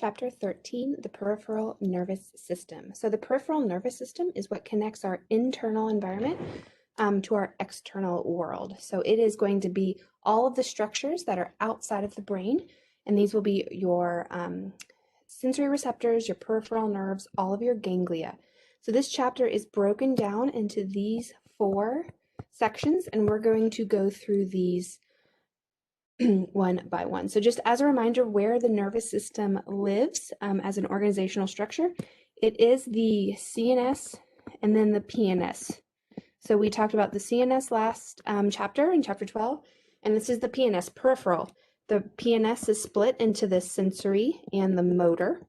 Chapter 13, the peripheral nervous system. So the peripheral nervous system is what connects our internal environment to our external world. So it is going to be all of the structures that are outside of the brain, and these will be your sensory receptors, your peripheral nerves, all of your ganglia. So this chapter is broken down into these 4 sections, and we're going to go through these one by one. So just as a reminder where the nervous system lives as an organizational structure, it is the CNS and then the PNS. So we talked about the CNS last chapter in chapter 12, and this is the PNS, peripheral. The PNS is split into the sensory and the motor,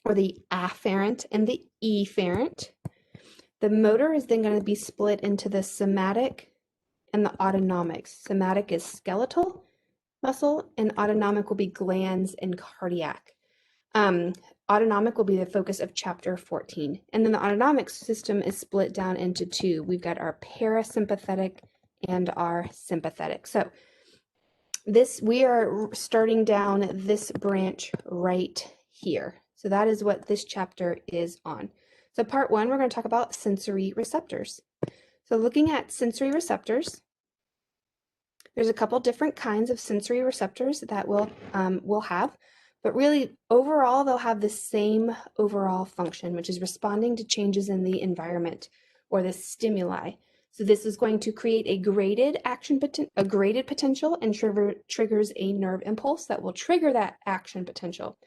or the afferent and the efferent. The motor is then going to be split into the somatic and the autonomic. Somatic is skeletal muscle, and autonomic will be glands and cardiac. Autonomic will be the focus of chapter 14. And then the autonomic system is split down into 2. We've got our parasympathetic and our sympathetic. So we are starting down this branch right here. So that is what this chapter is on. So part 1, we're going to talk about sensory receptors. So looking at sensory receptors, there's a couple different kinds of sensory receptors that we'll have, but really overall they'll have the same overall function, which is responding to changes in the environment or the stimuli. So this is going to create a graded potential and triggers a nerve impulse that will trigger that action potential.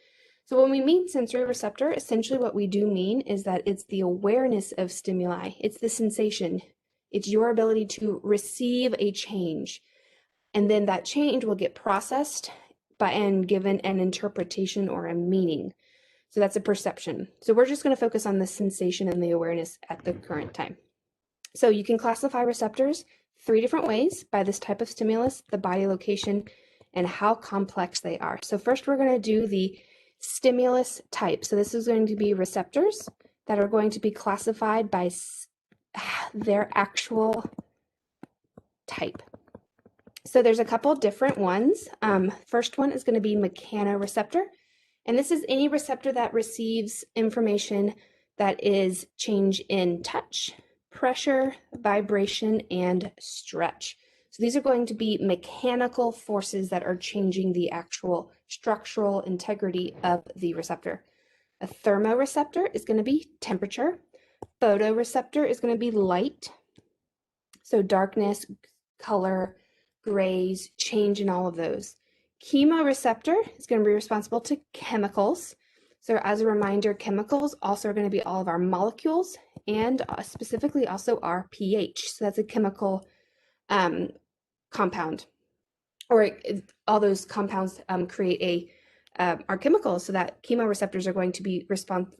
So when we mean sensory receptor, essentially what we do mean is that it's the awareness of stimuli. It's the sensation. It's your ability to receive a change. And then that change will get processed and given an interpretation or a meaning. So that's a perception. So we're just going to focus on the sensation and the awareness at the current time. So you can classify receptors 3 different ways: by this type of stimulus, the body location, and how complex they are. So first we're going to do the stimulus type. So this is going to be receptors that are going to be classified by their actual type. So there's a couple different ones. First one is going to be mechanoreceptor, and this is any receptor that receives information that is change in touch, pressure, vibration, and stretch. So these are going to be mechanical forces that are changing the actual structural integrity of the receptor. A thermoreceptor is going to be temperature. Photoreceptor is going to be light. So darkness, color, grays, change in all of those. Chemoreceptor is going to be responsible to chemicals. So as a reminder, chemicals also are going to be all of our molecules and specifically also our pH. So that's a chemical compound, or all those compounds create our chemicals, so that chemoreceptors are going to be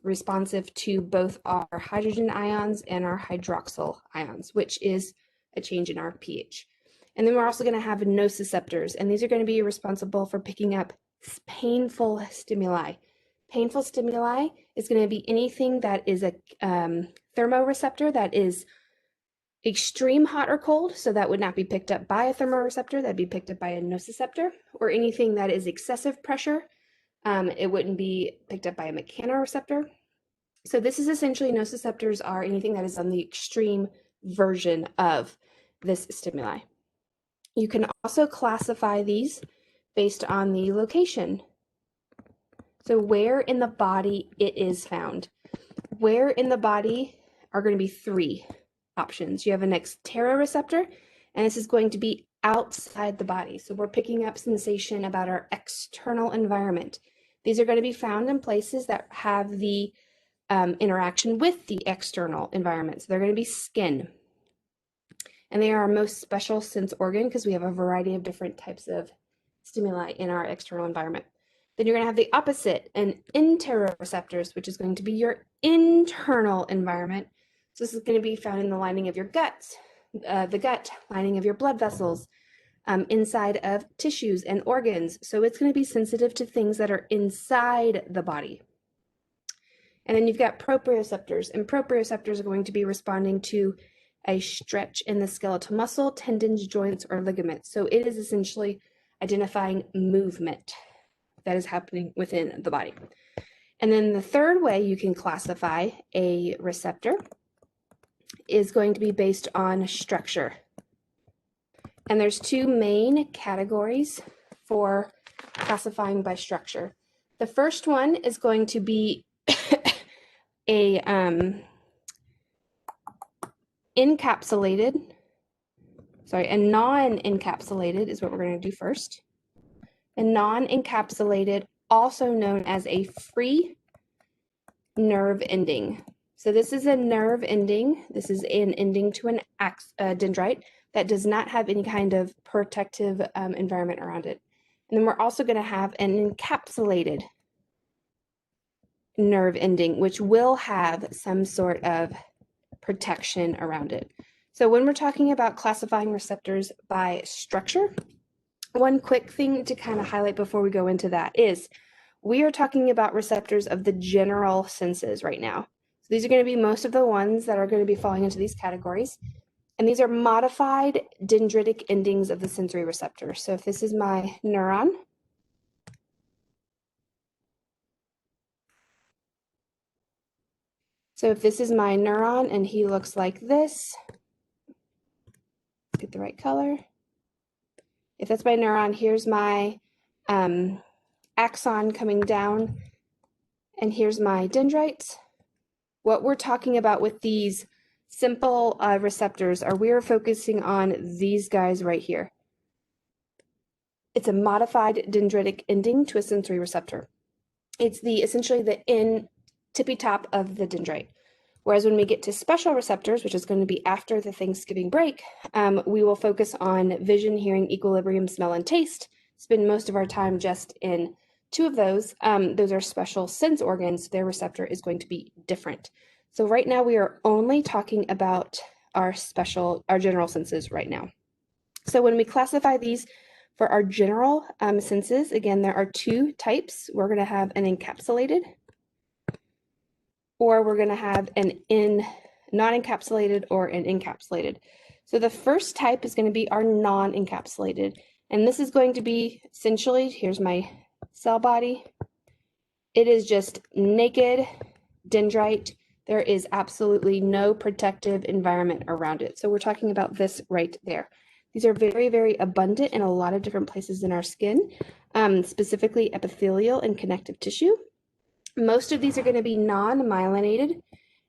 responsive to both our hydrogen ions and our hydroxyl ions, which is a change in our pH. And then we're also going to have nociceptors, and these are going to be responsible for picking up painful stimuli. Painful stimuli is going to be anything that is a thermoreceptor that is extreme hot or cold, so that would not be picked up by a thermoreceptor, that'd be picked up by a nociceptor, or anything that is excessive pressure, it wouldn't be picked up by a mechanoreceptor. So this is essentially, nociceptors are anything that is on the extreme version of this stimuli. You can also classify these based on the location. So where in the body it is found. Where in the body are going to be 3 options. You have an exteroreceptor, and this is going to be outside the body. So we're picking up sensation about our external environment. These are going to be found in places that have the interaction with the external environment. So they're going to be skin. And they are our most special sense organ because we have a variety of different types of stimuli in our external environment. Then you're going to have the opposite, an interoreceptors, which is going to be your internal environment. So this is going to be found in the lining of your guts, the gut lining of your blood vessels, inside of tissues and organs. So it's going to be sensitive to things that are inside the body. And then you've got proprioceptors, and proprioceptors are going to be responding to a stretch in the skeletal muscle, tendons, joints, or ligaments. So it is essentially identifying movement. that is happening within the body. And then the third way you can classify a receptor is going to be based on structure. And there's two main categories for classifying by structure. The first one is going to be a non-encapsulated is what we're going to do first. A non-encapsulated, also known as a free nerve ending. So this is a nerve ending. This is an ending to an dendrite that does not have any kind of protective environment around it. And then we're also going to have an encapsulated nerve ending, which will have some sort of protection around it. So when we're talking about classifying receptors by structure, one quick thing to kind of highlight before we go into that is we are talking about receptors of the general senses right now. So these are going to be most of the ones that are going to be falling into these categories. And these are modified dendritic endings of the sensory receptor. So if this is my neuron, and he looks like this, get the right color. If that's my neuron, here's my axon coming down, and here's my dendrites. What we're talking about with these simple receptors are we are focusing on these guys right here. It's a modified dendritic ending to a sensory receptor. It's essentially the tippy top of the dendrite. Whereas when we get to special receptors, which is going to be after the Thanksgiving break, we will focus on vision, hearing, equilibrium, smell, and taste. Spend most of our time just in two of those. Those are special sense organs. Their receptor is going to be different. So right now we are only talking about our general senses right now. So when we classify these for our general senses, again, there are two types. We're going to have an encapsulated, or we're going to have an non-encapsulated or an encapsulated. So the first type is going to be our non-encapsulated. And this is going to be essentially, here's my cell body. It is just naked dendrite. There is absolutely no protective environment around it. So we're talking about this right there. These are very, very abundant in a lot of different places in our skin, specifically epithelial and connective tissue. Most of these are going to be non-myelinated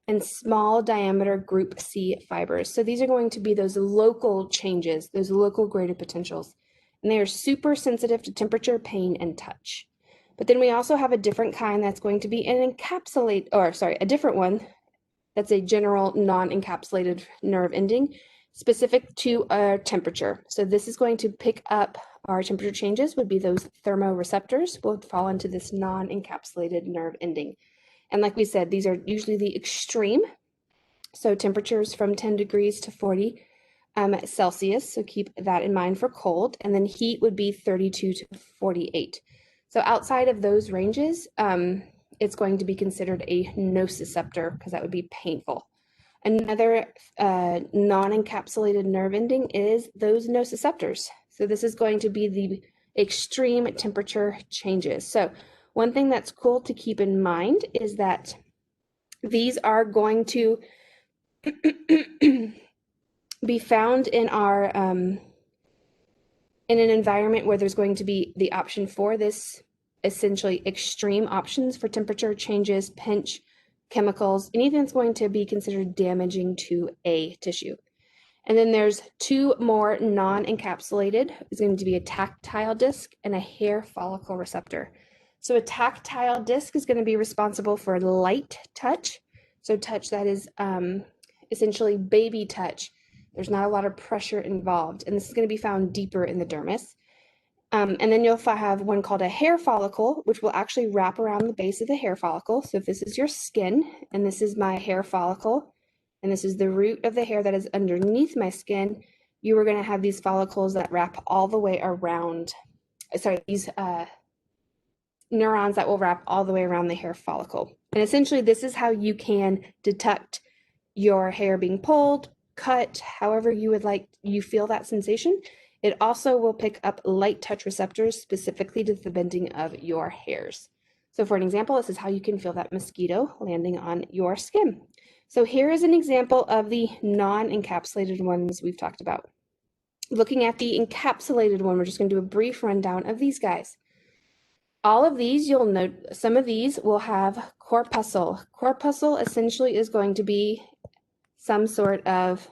and small diameter group C fibers. So these are going to be those local changes, those local graded potentials. And they are super sensitive to temperature, pain, and touch. But then we also have a different kind that's going to be a different one that's a general non-encapsulated nerve ending specific to our temperature. So this is going to pick up our temperature changes, would be those thermoreceptors, will fall into this non-encapsulated nerve ending. And like we said, these are usually the extreme. So temperatures from 10 degrees to 40 Celsius. So keep that in mind for cold. And then heat would be 32 to 48. So outside of those ranges, it's going to be considered a nociceptor because that would be painful. Another non-encapsulated nerve ending is those nociceptors. So this is going to be the extreme temperature changes. So one thing that's cool to keep in mind is that these are going to be found in our in an environment where there's going to be the option for this essentially extreme options for temperature changes, pinch, chemicals, anything that's going to be considered damaging to a tissue. And then there's two more non-encapsulated. It's going to be a tactile disc and a hair follicle receptor. So a tactile disc is going to be responsible for light touch. So touch that is essentially baby touch. There's not a lot of pressure involved. And this is going to be found deeper in the dermis. And then you'll have one called a hair follicle, which will actually wrap around the base of the hair follicle. So if this is your skin, and this is my hair follicle, and this is the root of the hair that is underneath my skin, you are going to have these follicles that wrap all the way around, these neurons that will wrap all the way around the hair follicle. And essentially, this is how you can detect your hair being pulled, cut, however you would like you feel that sensation. It also will pick up light touch receptors specifically to the bending of your hairs. So for an example, this is how you can feel that mosquito landing on your skin. So here is an example of the non-encapsulated ones we've talked about. Looking at the encapsulated one, we're just going to do a brief rundown of these guys. All of these, you'll note, some of these will have corpuscle. Corpuscle essentially is going to be some sort of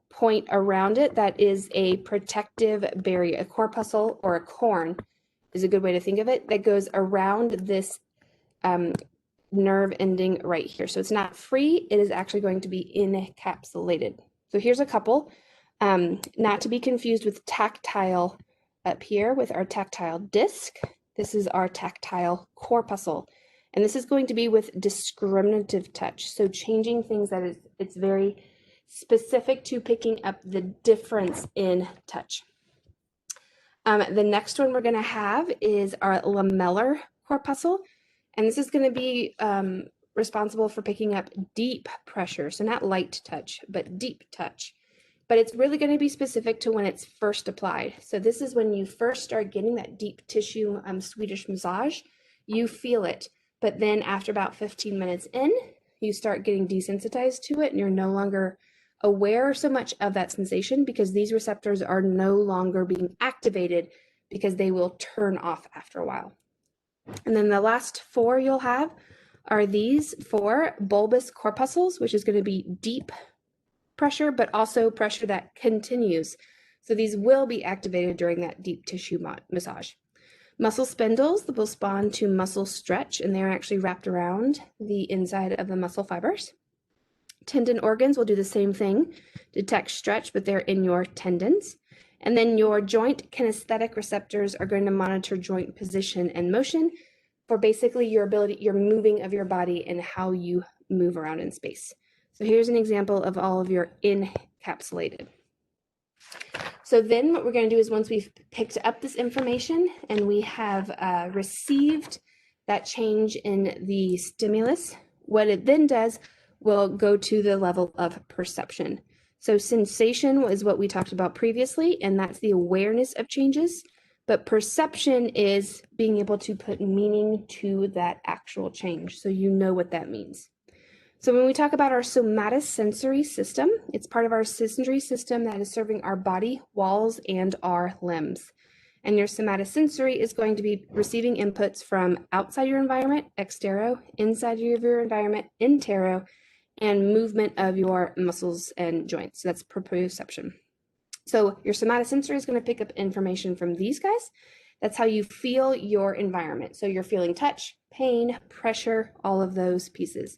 point around it that is a protective barrier. A corpuscle or a corn is a good way to think of it, that goes around this nerve ending right here. So it's not free, it is actually going to be encapsulated. So here's a couple, not to be confused with tactile up here with our tactile disc. This is our tactile corpuscle. And this is going to be with discriminative touch. So changing things that is, it's very specific to picking up the difference in touch. The next one we're going to have is our lamellar corpuscle. And this is going to be responsible for picking up deep pressure. So not light touch, but deep touch. But it's really going to be specific to when it's first applied. So this is when you first start getting that deep tissue Swedish massage, you feel it. But then after about 15 minutes in, you start getting desensitized to it and you're no longer aware so much of that sensation because these receptors are no longer being activated because they will turn off after a while. And then the last four you'll have are these four bulbous corpuscles, which is going to be deep pressure, but also pressure that continues. So these will be activated during that deep tissue massage. Muscle spindles will respond to muscle stretch, and they're actually wrapped around the inside of the muscle fibers. Tendon organs will do the same thing, detect stretch, but they're in your tendons. And then your joint kinesthetic receptors are going to monitor joint position and motion for basically your ability, your moving of your body and how you move around in space. So here's an example of all of your encapsulated. So then what we're going to do is once we've picked up this information and we have received that change in the stimulus, what it then does will go to the level of perception. So sensation is what we talked about previously, and that's the awareness of changes. But perception is being able to put meaning to that actual change, so you know what that means. So when we talk about our somatosensory system, it's part of our sensory system that is serving our body, walls, and our limbs. And your somatosensory is going to be receiving inputs from outside your environment, extero, inside of your environment, intero, and movement of your muscles and joints. So that's proprioception. So your somatosensory is going to pick up information from these guys. That's how you feel your environment. So you're feeling touch, pain, pressure, all of those pieces.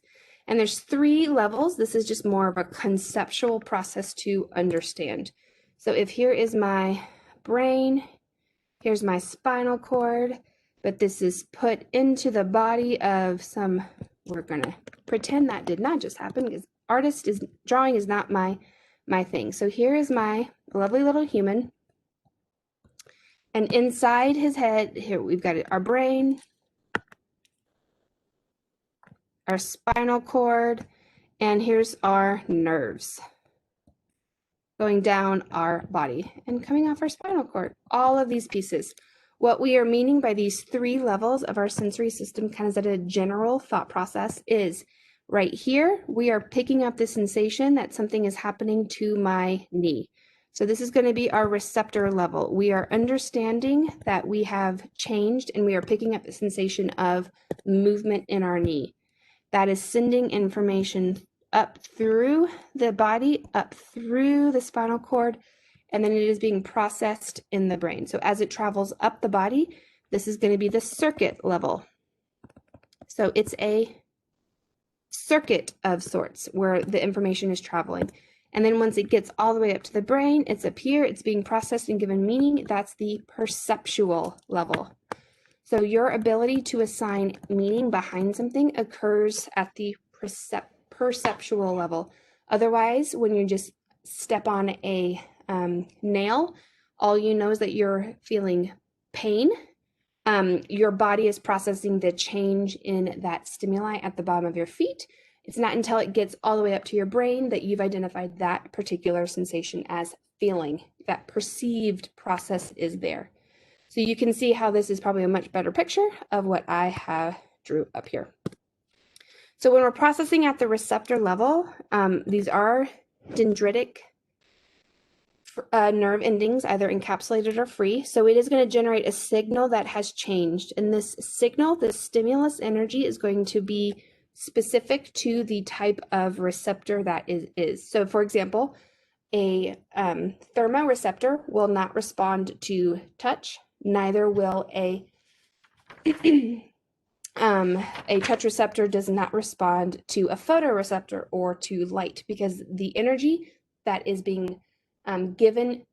And there's 3 levels. This is just more of a conceptual process to understand. So if here is my brain, here's my spinal cord, but this is put into the body of some, we're going to pretend that did not just happen because drawing is not my thing. So here is my lovely little human. And inside his head, here we've got our brain, our spinal cord, and here's our nerves going down our body and coming off our spinal cord. All of these pieces. What we are meaning by these 3 levels of our sensory system, kind of as a general thought process, is right here, we are picking up the sensation that something is happening to my knee. So this is going to be our receptor level. We are understanding that we have changed and we are picking up the sensation of movement in our knee. That is sending information up through the body, up through the spinal cord, and then it is being processed in the brain. So as it travels up the body, this is going to be the circuit level. So it's a circuit of sorts where the information is traveling. And then once it gets all the way up to the brain, it's up here, it's being processed and given meaning. That's the perceptual level. So your ability to assign meaning behind something occurs at the perceptual level. Otherwise, when you just step on a nail, all you know is that you're feeling pain. Your body is processing the change in that stimuli at the bottom of your feet, It's not until it gets all the way up to your brain that you've identified that particular sensation as feeling. That perceived process is there. So you can see how this is probably a much better picture of what I have drew up here. So when we're processing at the receptor level, these are dendritic nerve endings, either encapsulated or free. So it is going to generate a signal that has changed. And this signal, this stimulus energy, is going to be specific to the type of receptor that is. So for example, a thermoreceptor will not respond to touch, neither will a touch receptor does not respond to a photoreceptor or to light, because the energy that is being given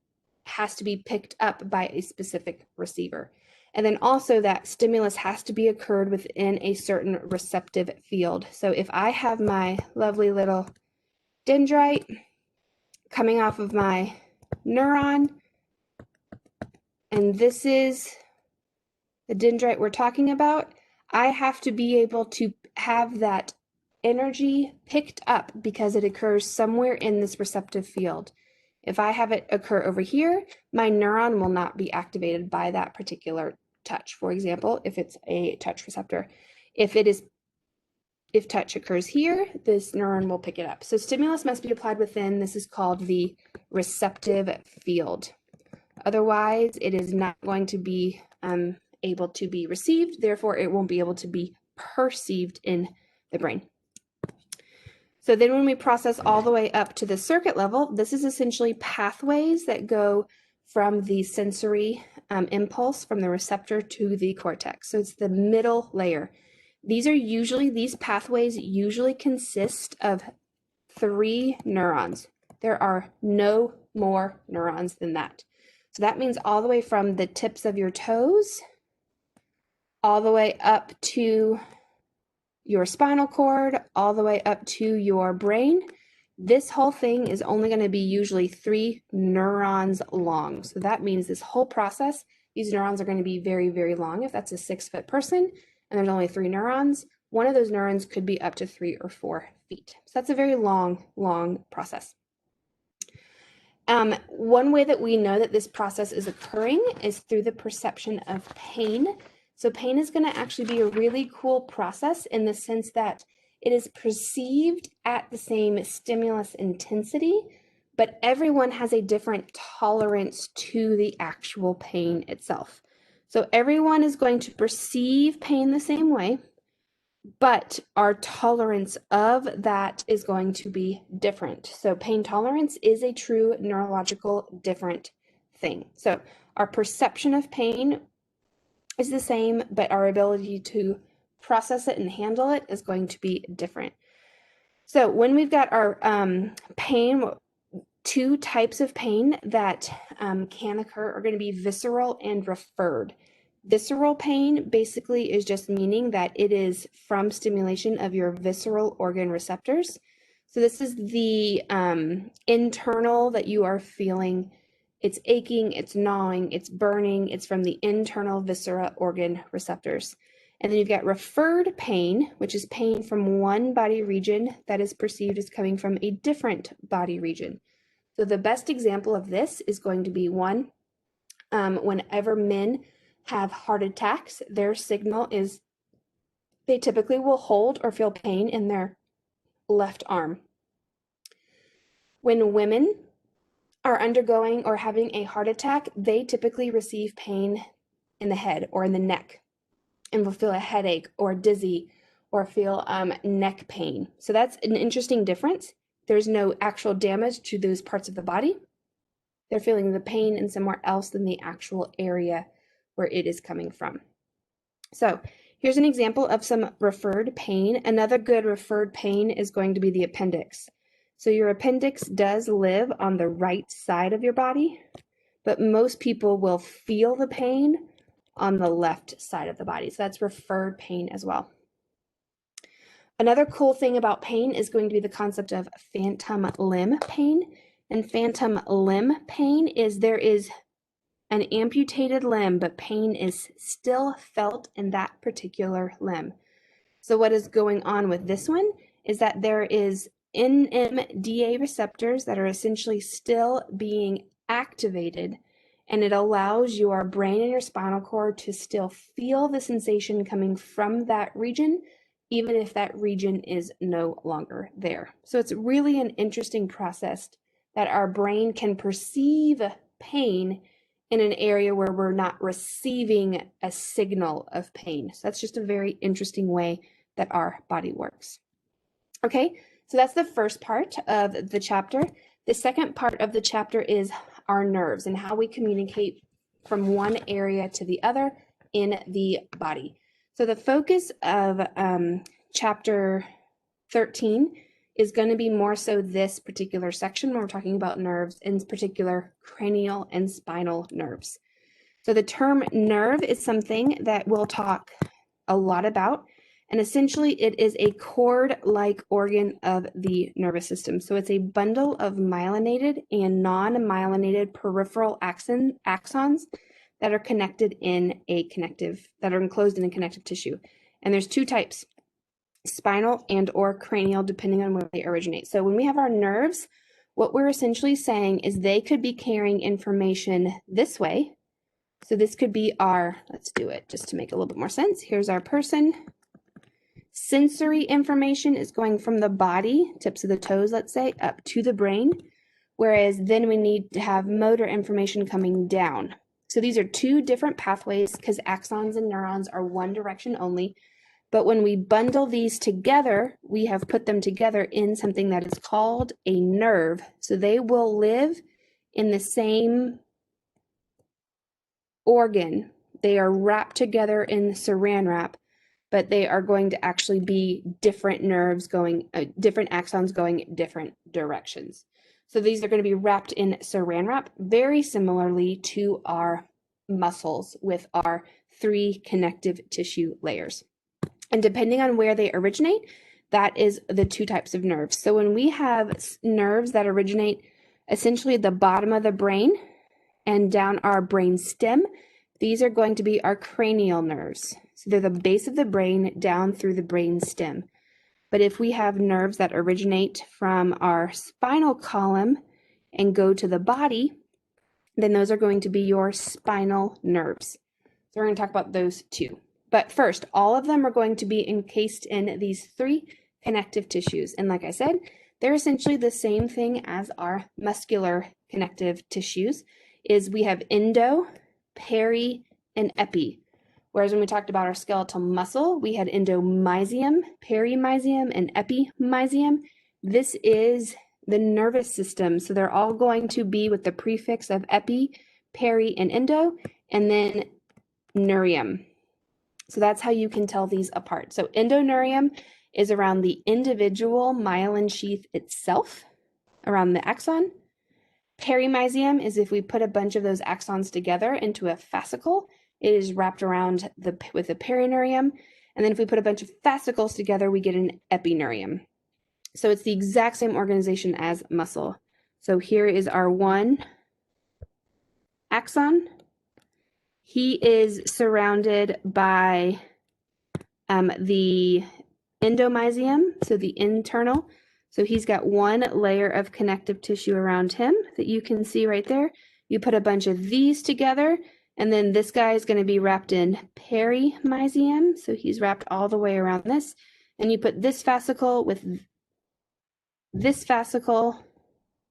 has to be picked up by a specific receiver. And then also that stimulus has to be occurred within a certain receptive field. So if I have my lovely little dendrite coming off of my neuron, and this is the dendrite we're talking about, I have to be able to have that energy picked up because it occurs somewhere in this receptive field. If I have it occur over here, my neuron will not be activated by that particular touch. For example, if it's a touch receptor, if touch occurs here, this neuron will pick it up. So stimulus must be applied within, this is called the receptive field. Otherwise, it is not going to be able to be received, therefore it won't be able to be perceived in the brain. So then when we process all the way up to the circuit level, this is essentially pathways that go from the sensory impulse from the receptor to the cortex. So it's the middle layer. These pathways usually consist of 3 neurons. There are no more neurons than that. So that means all the way from the tips of your toes, all the way up to your spinal cord, all the way up to your brain. This whole thing is only going to be usually 3 neurons long. So that means this whole process, these neurons are going to be very, very long. If that's a 6-foot person and there's only 3 neurons, one of those neurons could be up to 3 or 4 feet. So that's a very long, long process. One way that we know that this process is occurring is through the perception of pain. So pain is going to actually be a really cool process in the sense that it is perceived at the same stimulus intensity, but everyone has a different tolerance to the actual pain itself. So everyone is going to perceive pain the same way, but our tolerance of that is going to be different. So pain tolerance is a true neurological different thing. So our perception of pain is the same, but our ability to process it and handle it is going to be different. So when we've got our pain, 2 types of pain that can occur are going to be visceral and referred. Visceral pain basically is just meaning that it is from stimulation of your visceral organ receptors. So this is the internal that you are feeling. It's aching, it's gnawing, it's burning. It's from the internal viscera organ receptors. And then you've got referred pain, which is pain from one body region that is perceived as coming from a different body region. So the best example of this is going to be whenever men have heart attacks, their signal is they typically will hold or feel pain in their left arm. When women are undergoing or having a heart attack, they typically receive pain in the head or in the neck and will feel a headache or dizzy or feel neck pain. So that's an interesting difference. There's no actual damage to those parts of the body. They're feeling the pain in somewhere else than the actual area where it is coming from. So here's an example of some referred pain. Another good referred pain is going to be the appendix. So your appendix does live on the right side of your body, but most people will feel the pain on the left side of the body. So that's referred pain as well. Another cool thing about pain is going to be the concept of phantom limb pain. And phantom limb pain is there is an amputated limb, but pain is still felt in that particular limb. So what is going on with this one is that there is NMDA receptors that are essentially still being activated, and it allows your brain and your spinal cord to still feel the sensation coming from that region, even if that region is no longer there. So it's really an interesting process that our brain can perceive pain in an area where we're not receiving a signal of pain. So that's just a very interesting way that our body works. Okay, so that's the first part of the chapter. The second part of the chapter is our nerves and how we communicate from one area to the other in the body. So the focus of chapter 13 is going to be more so this particular section when we're talking about nerves, in particular cranial and spinal nerves. So the term nerve is something that we'll talk a lot about, and essentially it is a cord-like organ of the nervous system. So it's a bundle of myelinated and non-myelinated peripheral axons that are connected in a that are enclosed in a connective tissue. And there's two types: spinal and or cranial, depending on where they originate. So when we have our nerves, what we're essentially saying is they could be carrying information this way. So this could be our, let's do it just to make a little bit more sense. Here's our person. Sensory information is going from the body, tips of the toes, let's say, up to the brain, whereas then we need to have motor information coming down. So these are two different pathways because axons and neurons are one direction only. But when we bundle these together, we have put them together in something that is called a nerve. So they will live in the same organ. They are wrapped together in saran wrap, but they are going to actually be different nerves going, different axons going different directions. So these are going to be wrapped in saran wrap, very similarly to our muscles with our 3 connective tissue layers. And depending on where they originate, that is the 2 types of nerves. So when we have nerves that originate essentially at the bottom of the brain and down our brain stem, these are going to be our cranial nerves. So they're the base of the brain down through the brain stem. But if we have nerves that originate from our spinal column and go to the body, then those are going to be your spinal nerves. So we're going to talk about those 2. But first, all of them are going to be encased in these 3 connective tissues. And like I said, they're essentially the same thing as our muscular connective tissues. Is we have endo, peri, and epi. Whereas when we talked about our skeletal muscle, we had endomysium, perimysium, and epimysium. This is the nervous system. So they're all going to be with the prefix of epi, peri, and endo, and then neurium. So that's how you can tell these apart. So endoneurium is around the individual myelin sheath itself, around the axon. Perimysium is if we put a bunch of those axons together into a fascicle, it is wrapped around with the perineurium. And then if we put a bunch of fascicles together, we get an epineurium. So it's the exact same organization as muscle. So here is our one axon. He is surrounded by the endomysium, so the internal. So he's got one layer of connective tissue around him that you can see right there. You put a bunch of these together, and then this guy is going to be wrapped in perimysium. So he's wrapped all the way around this. And you put this fascicle with this fascicle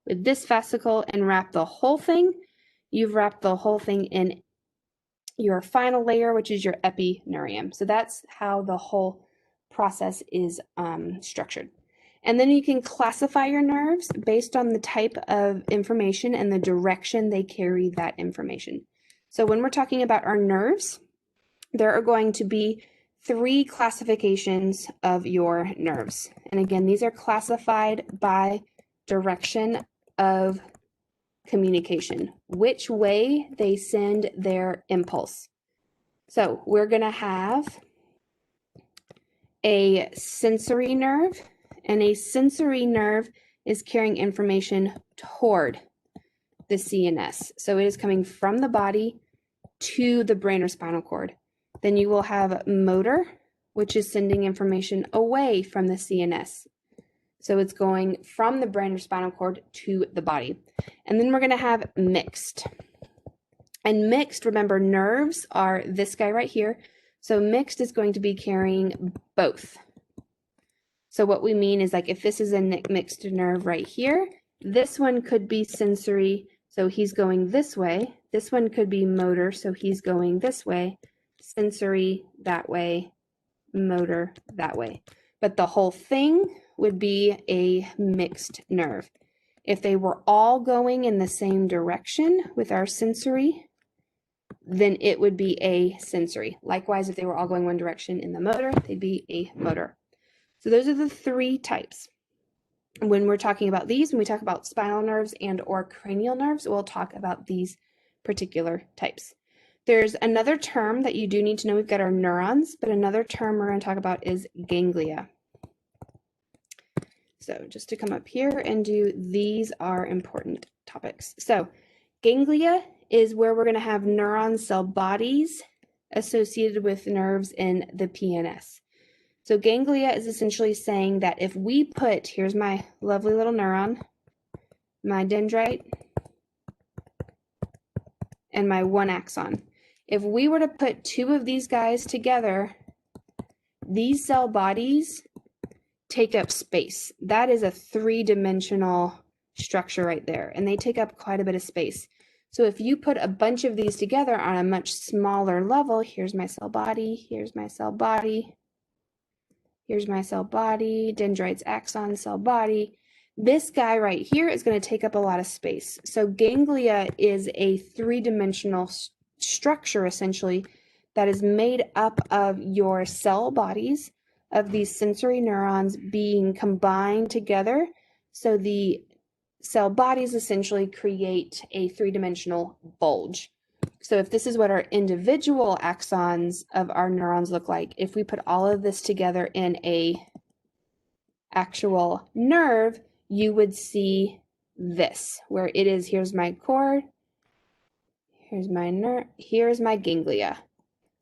with this fascicle and wrap the whole thing. You've wrapped the whole thing in your final layer, which is your epineurium. So that's how the whole process is structured. And then you can classify your nerves based on the type of information and the direction they carry that information. So when we're talking about our nerves, there are going to be 3 classifications of your nerves. And again, these are classified by direction of communication, which way they send their impulse. So we're going to have a sensory nerve, and a sensory nerve is carrying information toward the CNS. So it is coming from the body to the brain or spinal cord. Then you will have motor, which is sending information away from the CNS. So it's going from the brain or spinal cord to the body. And then we're going to have mixed. And mixed, remember, nerves are this guy right here. So mixed is going to be carrying both. So what we mean is, like, if this is a mixed nerve right here, this one could be sensory, so he's going this way. This one could be motor, so he's going this way. Sensory that way, motor that way. But the whole thing would be a mixed nerve. If they were all going in the same direction with our sensory, then it would be a sensory. Likewise, if they were all going one direction in the motor, they'd be a motor. So those are the three types. When we're talking about these, when we talk about spinal nerves and or cranial nerves, we'll talk about these particular types. There's another term that you do need to know. We've got our neurons, but another term we're going to talk about is ganglia. So just to come up here and do, these are important topics. So ganglia is where we're going to have neuron cell bodies associated with nerves in the PNS. So ganglia is essentially saying that if we put, here's my lovely little neuron, my dendrite, and my one axon. If we were to put two of these guys together, these cell bodies take up space. That is a three-dimensional structure right there, and they take up quite a bit of space. So if you put a bunch of these together on a much smaller level, here's my cell body, here's my cell body, here's my cell body, dendrites, axon, cell body. This guy right here is going to take up a lot of space. So ganglia is a three-dimensional structure, essentially, that is made up of your cell bodies, of these sensory neurons being combined together. So the cell bodies essentially create a three-dimensional bulge. So if this is what our individual axons of our neurons look like, if we put all of this together in a actual nerve, you would see this, where it is, here's my cord, here's my nerve, here's my ganglia.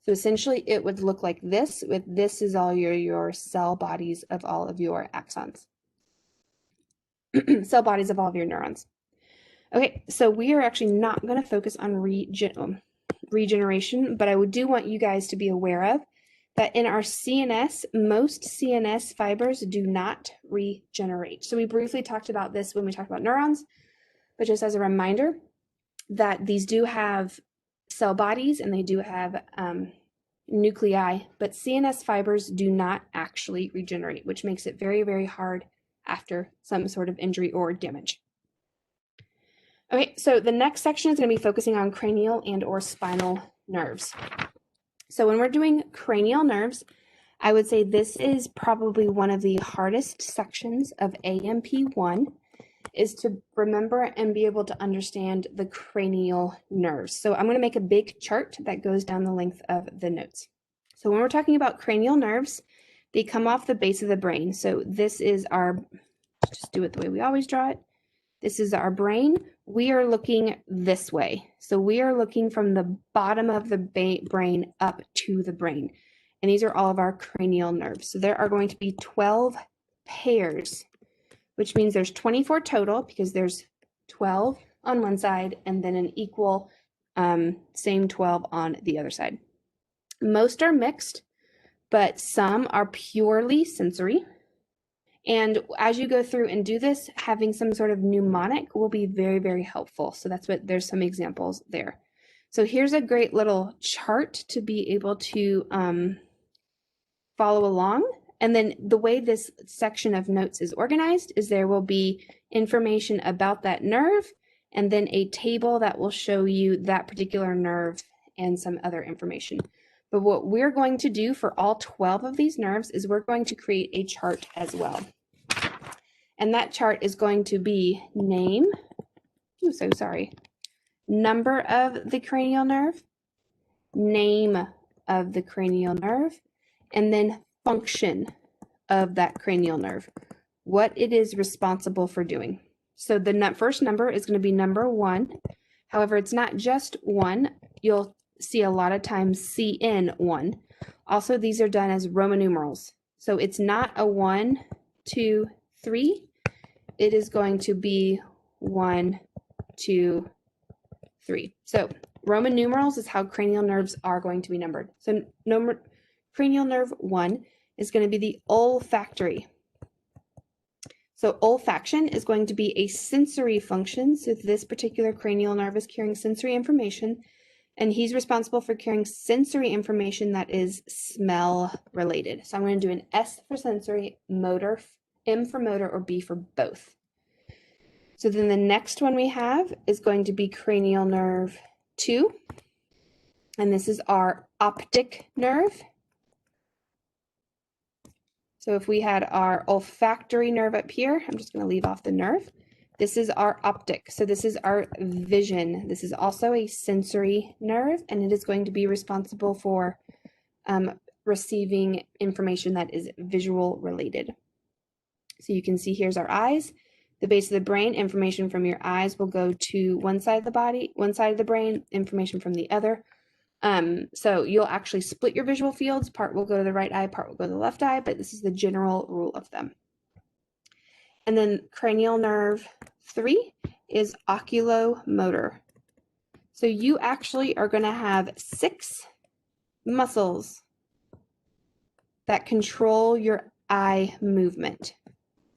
So essentially it would look like this, with this is all your cell bodies of all of your axons. Cell bodies of all of your neurons. Okay, so we are actually not going to focus on regeneration, but I do want you guys to be aware of that in our CNS, most CNS fibers do not regenerate. So we briefly talked about this when we talked about neurons, but just as a reminder that these do have cell bodies and they do have nuclei, but CNS fibers do not actually regenerate, which makes it very, very hard after some sort of injury or damage. Okay, so the next section is going to be focusing on cranial and or spinal nerves. So when we're doing cranial nerves, I would say this is probably one of the hardest sections of AMP1, is to remember and be able to understand the cranial nerves. So I'm going to make a big chart that goes down the length of the notes. So when we're talking about cranial nerves, they come off the base of the brain. So this is our, just do it the way we always draw it. This is our brain. We are looking this way. So we are looking from the bottom of the brain up to the brain. And these are all of our cranial nerves. So there are going to be 12 pairs, which means there's 24 total because there's 12 on one side and then an equal same 12 on the other side. Most are mixed, but some are purely sensory. And as you go through and do this, having some sort of mnemonic will be very, very helpful. So that's what, there's some examples there. So here's a great little chart to be able to follow along. And then the way this section of notes is organized is there will be information about that nerve and then a table that will show you that particular nerve and some other information. But what we're going to do for all 12 of these nerves is we're going to create a chart as well. And that chart is going to be name, number of the cranial nerve, name of the cranial nerve, and then function of that cranial nerve, what it is responsible for doing. So the first number is going to be number 1. However, it's not just 1. You'll see a lot of times CN1. Also, these are done as Roman numerals. So it's not a 1, 2, 3, it is going to be 1, 2, 3. So Roman numerals is how cranial nerves are going to be numbered. So cranial nerve 1 is going to be the olfactory. So olfaction is going to be a sensory function. So this particular cranial nerve is carrying sensory information, and he's responsible for carrying sensory information that is smell related. So I'm going to do an S for sensory, motor, M for motor, or B for both. So then the next one we have is going to be cranial nerve 2, and this is our optic nerve. So if we had our olfactory nerve up here, I'm just going to leave off the nerve. This is our optic. So this is our vision. This is also a sensory nerve, and it is going to be responsible for receiving information that is visual related. So you can see here's our eyes. The base of the brain, information from your eyes will go to one side of the body, one side of the brain, information from the other. So you'll actually split your visual fields. Part will go to the right eye, part will go to the left eye, but this is the general rule of them. And then cranial nerve 3 is oculomotor. So you actually are going to have 6 muscles that control your eye movement.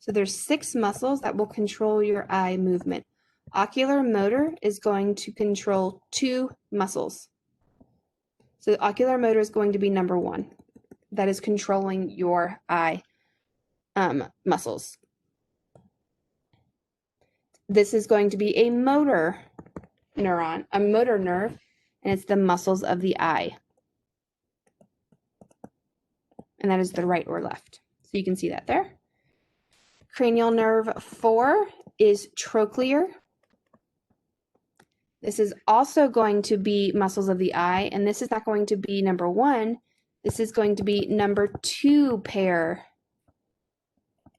So there's 6 muscles that will control your eye movement. Ocular motor is going to control 2 muscles. So ocular motor is going to be number 1. That is controlling your eye muscles. This is going to be a motor neuron, a motor nerve, and it's the muscles of the eye. And that is the right or left. So you can see that there. Cranial nerve 4 is trochlear. This is also going to be muscles of the eye, and this is not going to be number 1. This is going to be number 2 pair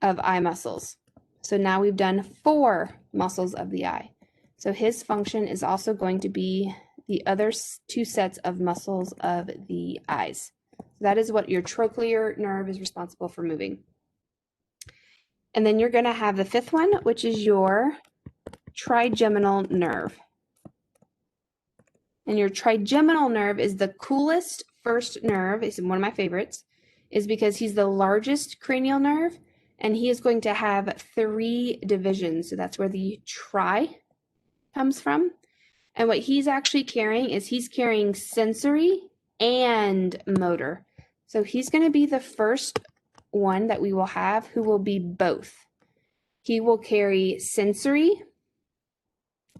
of eye muscles. So now we've done 4 muscles of the eye. So his function is also going to be the other 2 sets of muscles of the eyes. So that is what your trochlear nerve is responsible for moving. And then you're going to have the 5th one, which is your trigeminal nerve. And your trigeminal nerve is the coolest first nerve. It's one of my favorites, is because he's the largest cranial nerve, and he is going to have 3 divisions. So that's where the tri comes from. And what he's actually carrying is he's carrying sensory and motor. So he's going to be the first one that we will have who will be both. He will carry sensory,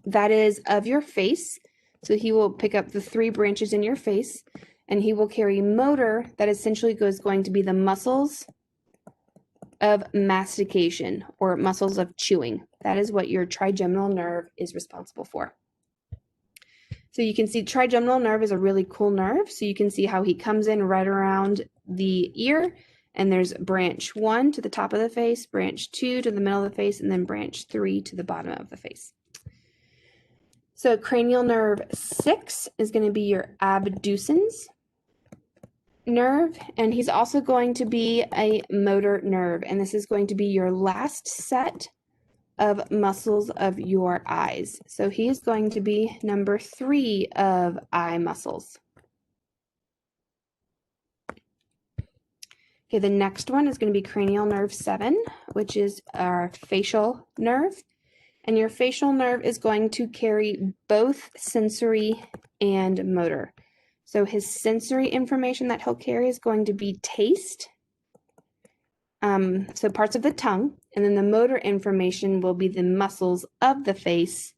that is of your face. So he will pick up the 3 branches in your face, and he will carry motor, that essentially is going to be the muscles of mastication or muscles of chewing. That is what your trigeminal nerve is responsible for. So you can see trigeminal nerve is a really cool nerve. So you can see how he comes in right around the ear, and there's branch 1 to the top of the face, branch 2 to the middle of the face, and then branch 3 to the bottom of the face. So cranial nerve 6 is going to be your abducens nerve, and he's also going to be a motor nerve, and this is going to be your last set of muscles of your eyes. So he is going to be number 3 of eye muscles. Okay, the next one is going to be cranial nerve 7, which is our facial nerve. And your facial nerve is going to carry both sensory and motor. So his sensory information that he'll carry is going to be taste, so parts of the tongue, and then the motor information will be the muscles of the face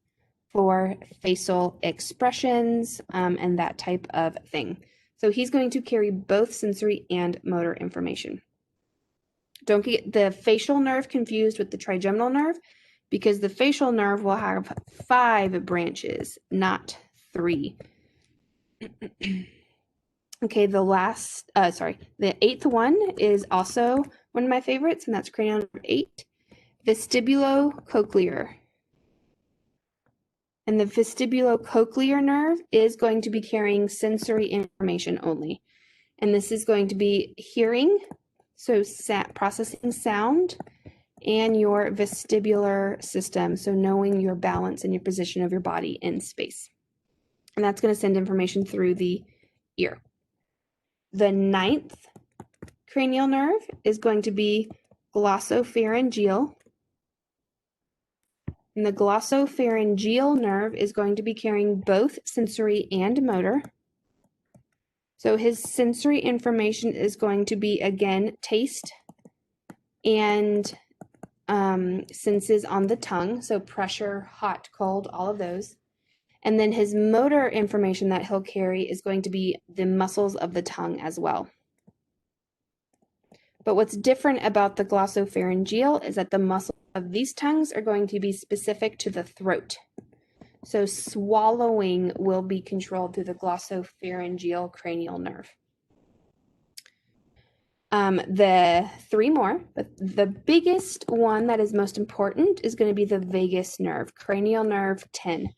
for facial expressions and that type of thing. So he's going to carry both sensory and motor information. Don't get the facial nerve confused with the trigeminal nerve, because the facial nerve will have 5 branches, not 3. Okay, the 8th one is also one of my favorites, and that's cranial nerve 8, vestibulocochlear. And the vestibulocochlear nerve is going to be carrying sensory information only. And this is going to be hearing, so processing sound, and your vestibular system, so knowing your balance and your position of your body in space. And that's going to send information through the ear. The ninth cranial nerve is going to be glossopharyngeal. And the glossopharyngeal nerve is going to be carrying both sensory and motor. So his sensory information is going to be, again, taste and senses on the tongue. So pressure, hot, cold, all of those. And then his motor information that he'll carry is going to be the muscles of the tongue as well. But what's different about the glossopharyngeal is that the muscles of these tongues are going to be specific to the throat. So swallowing will be controlled through the glossopharyngeal cranial nerve. The three more, but the biggest one that is most important is going to be the vagus nerve, cranial nerve 10.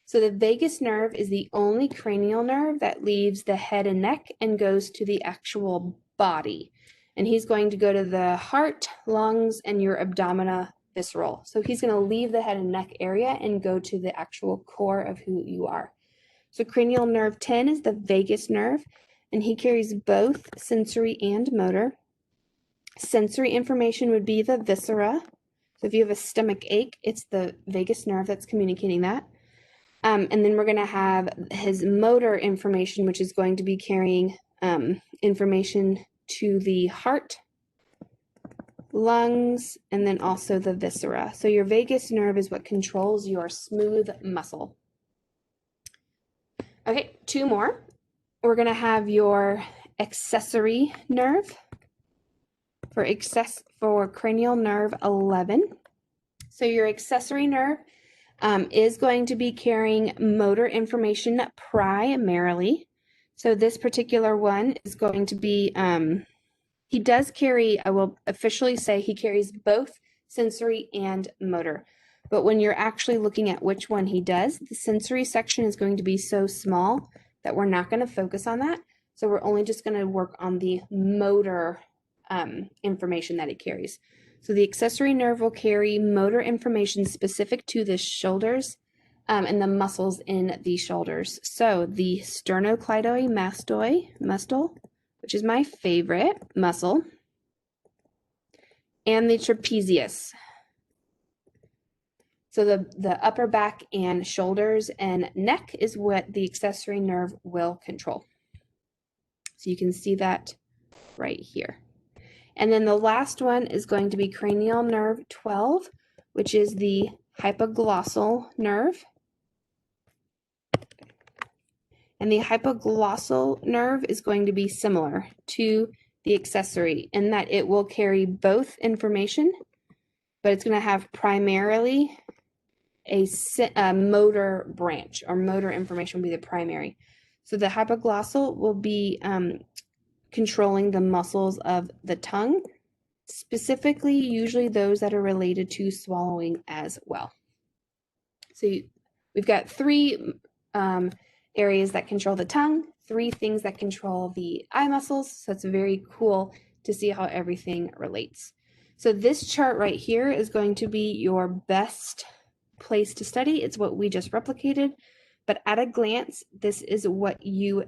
So the vagus nerve is the only cranial nerve that leaves the head and neck and goes to the actual body. And he's going to go to the heart, lungs, and your abdomina visceral. So he's going to leave the head and neck area and go to the actual core of who you are. So cranial nerve 10 is the vagus nerve, and he carries both sensory and motor. Sensory information would be the viscera. So if you have a stomach ache, it's the vagus nerve that's communicating that. And then we're going to have his motor information, which is going to be carrying information to the heart, lungs, and then also the viscera. So your vagus nerve is what controls your smooth muscle. Okay, two more. We're going to have your accessory nerve for cranial nerve 11. So your accessory nerve is going to be carrying motor information primarily. So this particular one is going to be, he does carry, I will officially say he carries both sensory and motor. But when you're actually looking at which one he does, the sensory section is going to be so small that we're not going to focus on that. So we're only just going to work on the motor information that it carries. So the accessory nerve will carry motor information specific to the shoulders and the muscles in the shoulders. So the sternocleidomastoid, which is my favorite muscle, and the trapezius. So the upper back and shoulders and neck is what the accessory nerve will control. So you can see that right here. And then the last one is going to be cranial nerve 12, which is the hypoglossal nerve. And the hypoglossal nerve is going to be similar to the accessory in that it will carry both information, but it's going to have primarily a motor branch, or motor information will be the primary. So the hypoglossal will be controlling the muscles of the tongue, specifically usually those that are related to swallowing as well. So we've got three areas that control the tongue, three things that control the eye muscles. So it's very cool to see how everything relates. So this chart right here is going to be your best place to study. It's what we just replicated, but at a glance, this is what you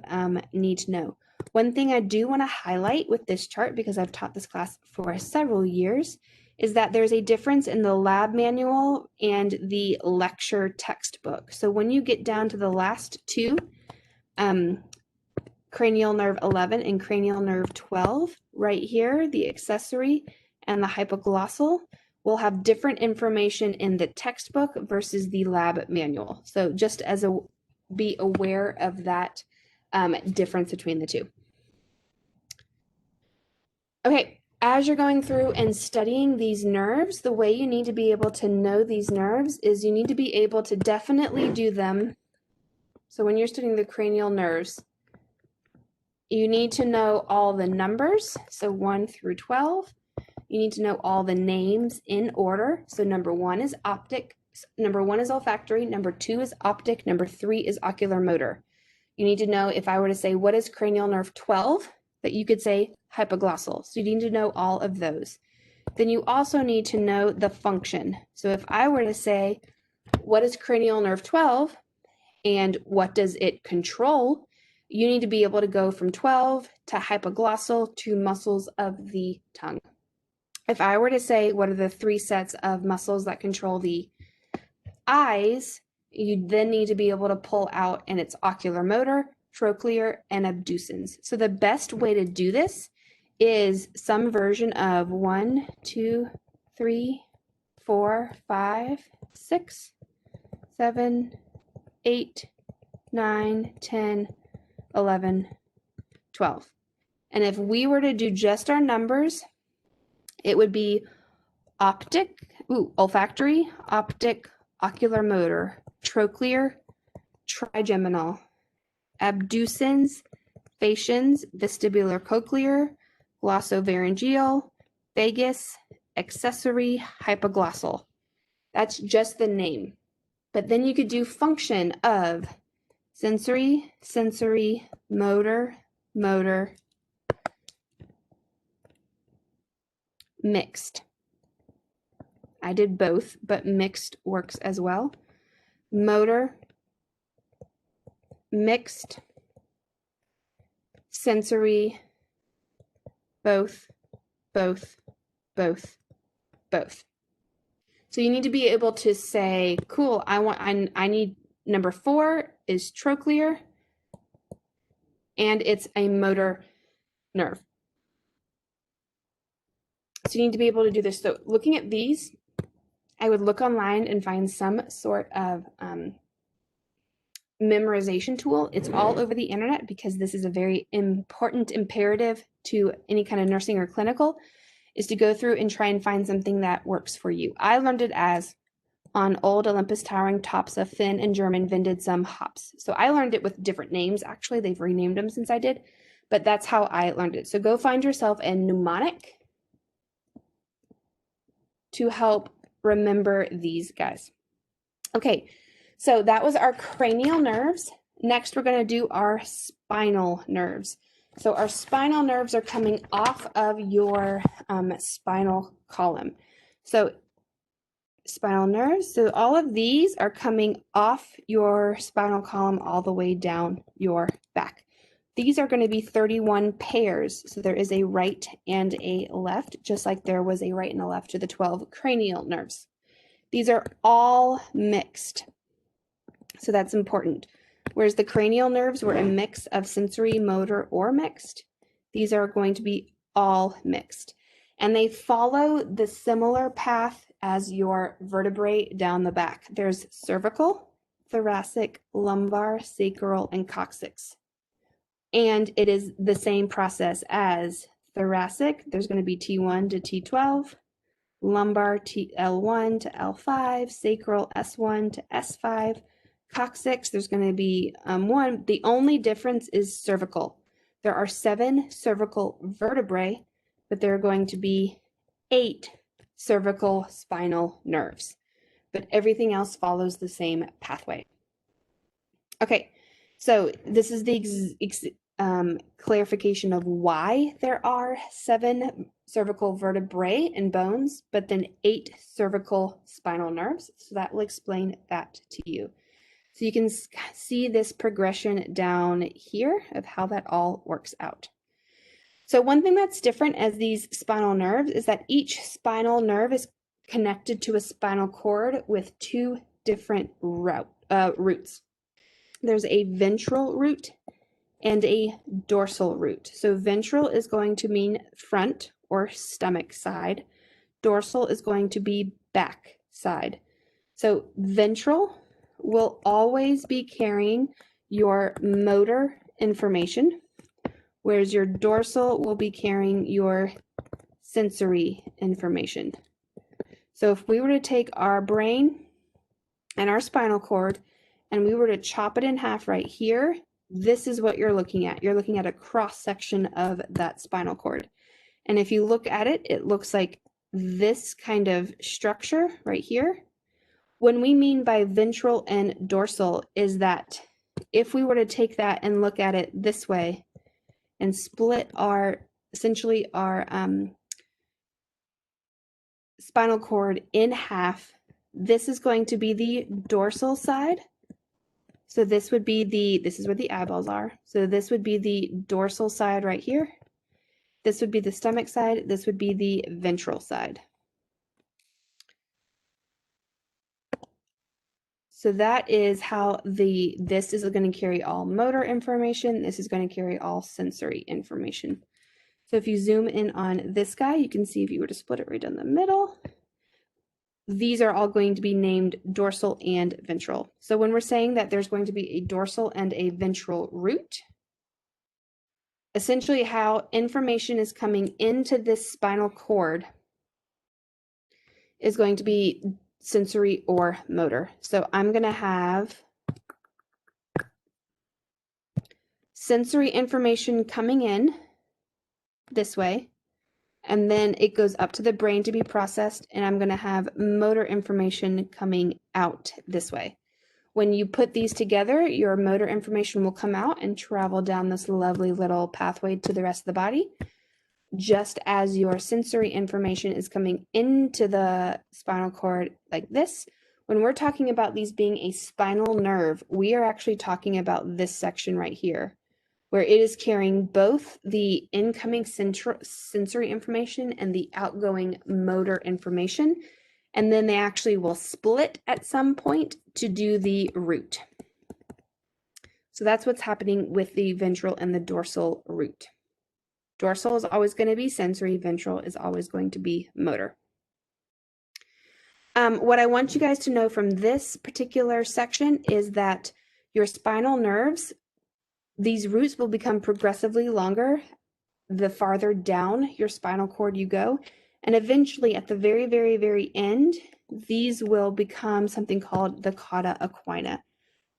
need to know. One thing I do want to highlight with this chart, because I've taught this class for several years, is that there's a difference in the lab manual and the lecture textbook. So when you get down to the last two, cranial nerve 11 and cranial nerve 12, right here, the accessory and the hypoglossal will have different information in the textbook versus the lab manual. So just as be aware of that difference between the two. Okay, as you're going through and studying these nerves, the way you need to be able to know these nerves is you need to be able to definitely do them. So when you're studying the cranial nerves, you need to know all the numbers, so 1 through 12. You need to know all the names in order. So number 1 is optic, number 1 is olfactory, number 2 is optic, number 3 is ocular motor. You need to know, if I were to say, what is cranial nerve 12, that you could say hypoglossal. So you need to know all of those. then you also need to know the function. So if I were to say, what is cranial nerve 12 and what does it control, you need to be able to go from 12 to hypoglossal to muscles of the tongue. If I were to say, what are the 3 sets of muscles that control the eyes, you then need to be able to pull out, and it's ocular motor, trochlear, and abducens. So the best way to do this is some version of 1, 2, 3, 4, 5, 6, 7, 8, 9, 10, 11, 12. And if we were to do just our numbers, it would be olfactory, optic, ocular motor, trochlear, trigeminal, abducens, faciens, vestibular cochlear, glossopharyngeal, vagus, accessory, hypoglossal. That's just the name. But then you could do function of sensory, motor, mixed. I did both, but mixed works as well. Motor, mixed, sensory, both. So you need to be able to say, cool, I need number 4 is trochlear, and it's a motor nerve. So you need to be able to do this. So looking at these, I would look online and find some sort of memorization tool. It's all over the internet because this is a very important imperative to any kind of nursing or clinical, is to go through and try and find something that works for you. I learned it as on old Olympus towering tops of Finn and German vended some hops. So I learned it with different names. Actually, they've renamed them since I did, but that's how I learned it. So go find yourself a mnemonic to help remember these guys. Okay, so that was our cranial nerves. Next, we're going to do our spinal nerves. So our spinal nerves are coming off of your spinal column. So spinal nerves, so all of these are coming off your spinal column all the way down your back. These are going to be 31 pairs. So there is a right and a left, just like there was a right and a left to the 12 cranial nerves. These are all mixed. So that's important. Whereas the cranial nerves were a mix of sensory, motor, or mixed, these are going to be all mixed. And they follow the similar path as your vertebrae down the back. There's cervical, thoracic, lumbar, sacral, and coccyx. And it is the same process as thoracic. There's going to be T1 to T12, lumbar L1 to L5, sacral S1 to S5, coccyx, there's going to be 1. The only difference is cervical. There are 7 cervical vertebrae, but there are going to be 8 cervical spinal nerves. But everything else follows the same pathway. Okay, so this is the clarification of why there are 7 cervical vertebrae and bones, but then 8 cervical spinal nerves. So that will explain that to you. So you can see this progression down here of how that all works out. So one thing that's different as these spinal nerves is that each spinal nerve is connected to a spinal cord with 2 different roots. There's a ventral root and a dorsal root. So ventral is going to mean front or stomach side. Dorsal is going to be back side. So ventral will always be carrying your motor information, whereas your dorsal will be carrying your sensory information. So if we were to take our brain and our spinal cord and we were to chop it in half right here, this is what you're looking at. You're looking at a cross section of that spinal cord. And if you look at it, it looks like this kind of structure right here. When we mean by ventral and dorsal is that if we were to take that and look at it this way and split essentially our spinal cord in half. This is going to be the dorsal side. So this would be this is where the eyeballs are. So this would be the dorsal side right here. This would be the stomach side. This would be the ventral side. So that is how this is going to carry all motor information. This is going to carry all sensory information. So if you zoom in on this guy, you can see if you were to split it right down the middle, these are all going to be named dorsal and ventral. So when we're saying that there's going to be a dorsal and a ventral root, essentially how information is coming into this spinal cord is going to be sensory or motor. So I'm going to have sensory information coming in this way, and then it goes up to the brain to be processed, and I'm going to have motor information coming out this way. When you put these together, your motor information will come out and travel down this lovely little pathway to the rest of the body, just as your sensory information is coming into the spinal cord like this. When we're talking about these being a spinal nerve, we are actually talking about this section right here, where it is carrying both the incoming sensory information and the outgoing motor information. And then they actually will split at some point to do the root. So that's what's happening with the ventral and the dorsal root. Dorsal is always going to be sensory, ventral is always going to be motor. What I want you guys to know from this particular section is that your spinal nerves, these roots will become progressively longer the farther down your spinal cord you go. And eventually at the very, very, very end, these will become something called the cauda equina.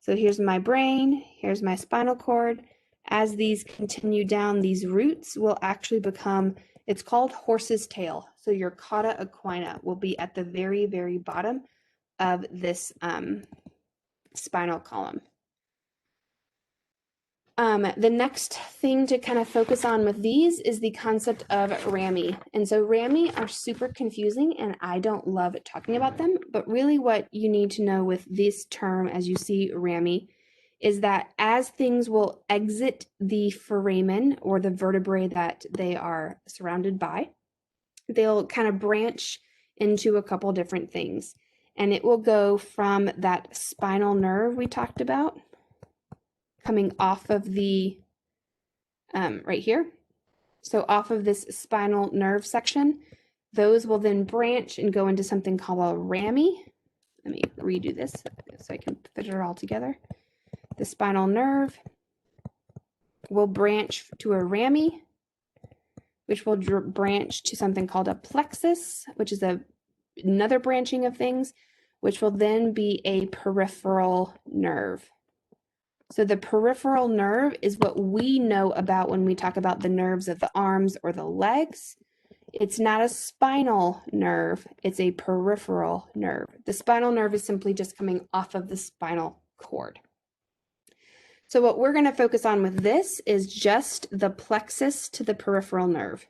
So here's my brain, here's my spinal cord. As these continue down, these roots will actually become, it's called horse's tail. So your cauda equina will be at the very, very bottom of this spinal column. The next thing to kind of focus on with these is the concept of RAMI. And so RAMI are super confusing and I don't love talking about them, but really what you need to know with this term as you see RAMI is that as things will exit the foramen or the vertebrae that they are surrounded by, they'll kind of branch into a couple different things. And it will go from that spinal nerve we talked about, coming off of the, right here. So off of this spinal nerve section, those will then branch and go into something called a RAMI. Let me redo this so I can fit it all together. The spinal nerve will branch to a RAMI, which will branch to something called a plexus, which is another branching of things, which will then be a peripheral nerve. So the peripheral nerve is what we know about when we talk about the nerves of the arms or the legs. It's not a spinal nerve, it's a peripheral nerve. The spinal nerve is simply just coming off of the spinal cord. So what we're going to focus on with this is just the plexus to the peripheral nerve.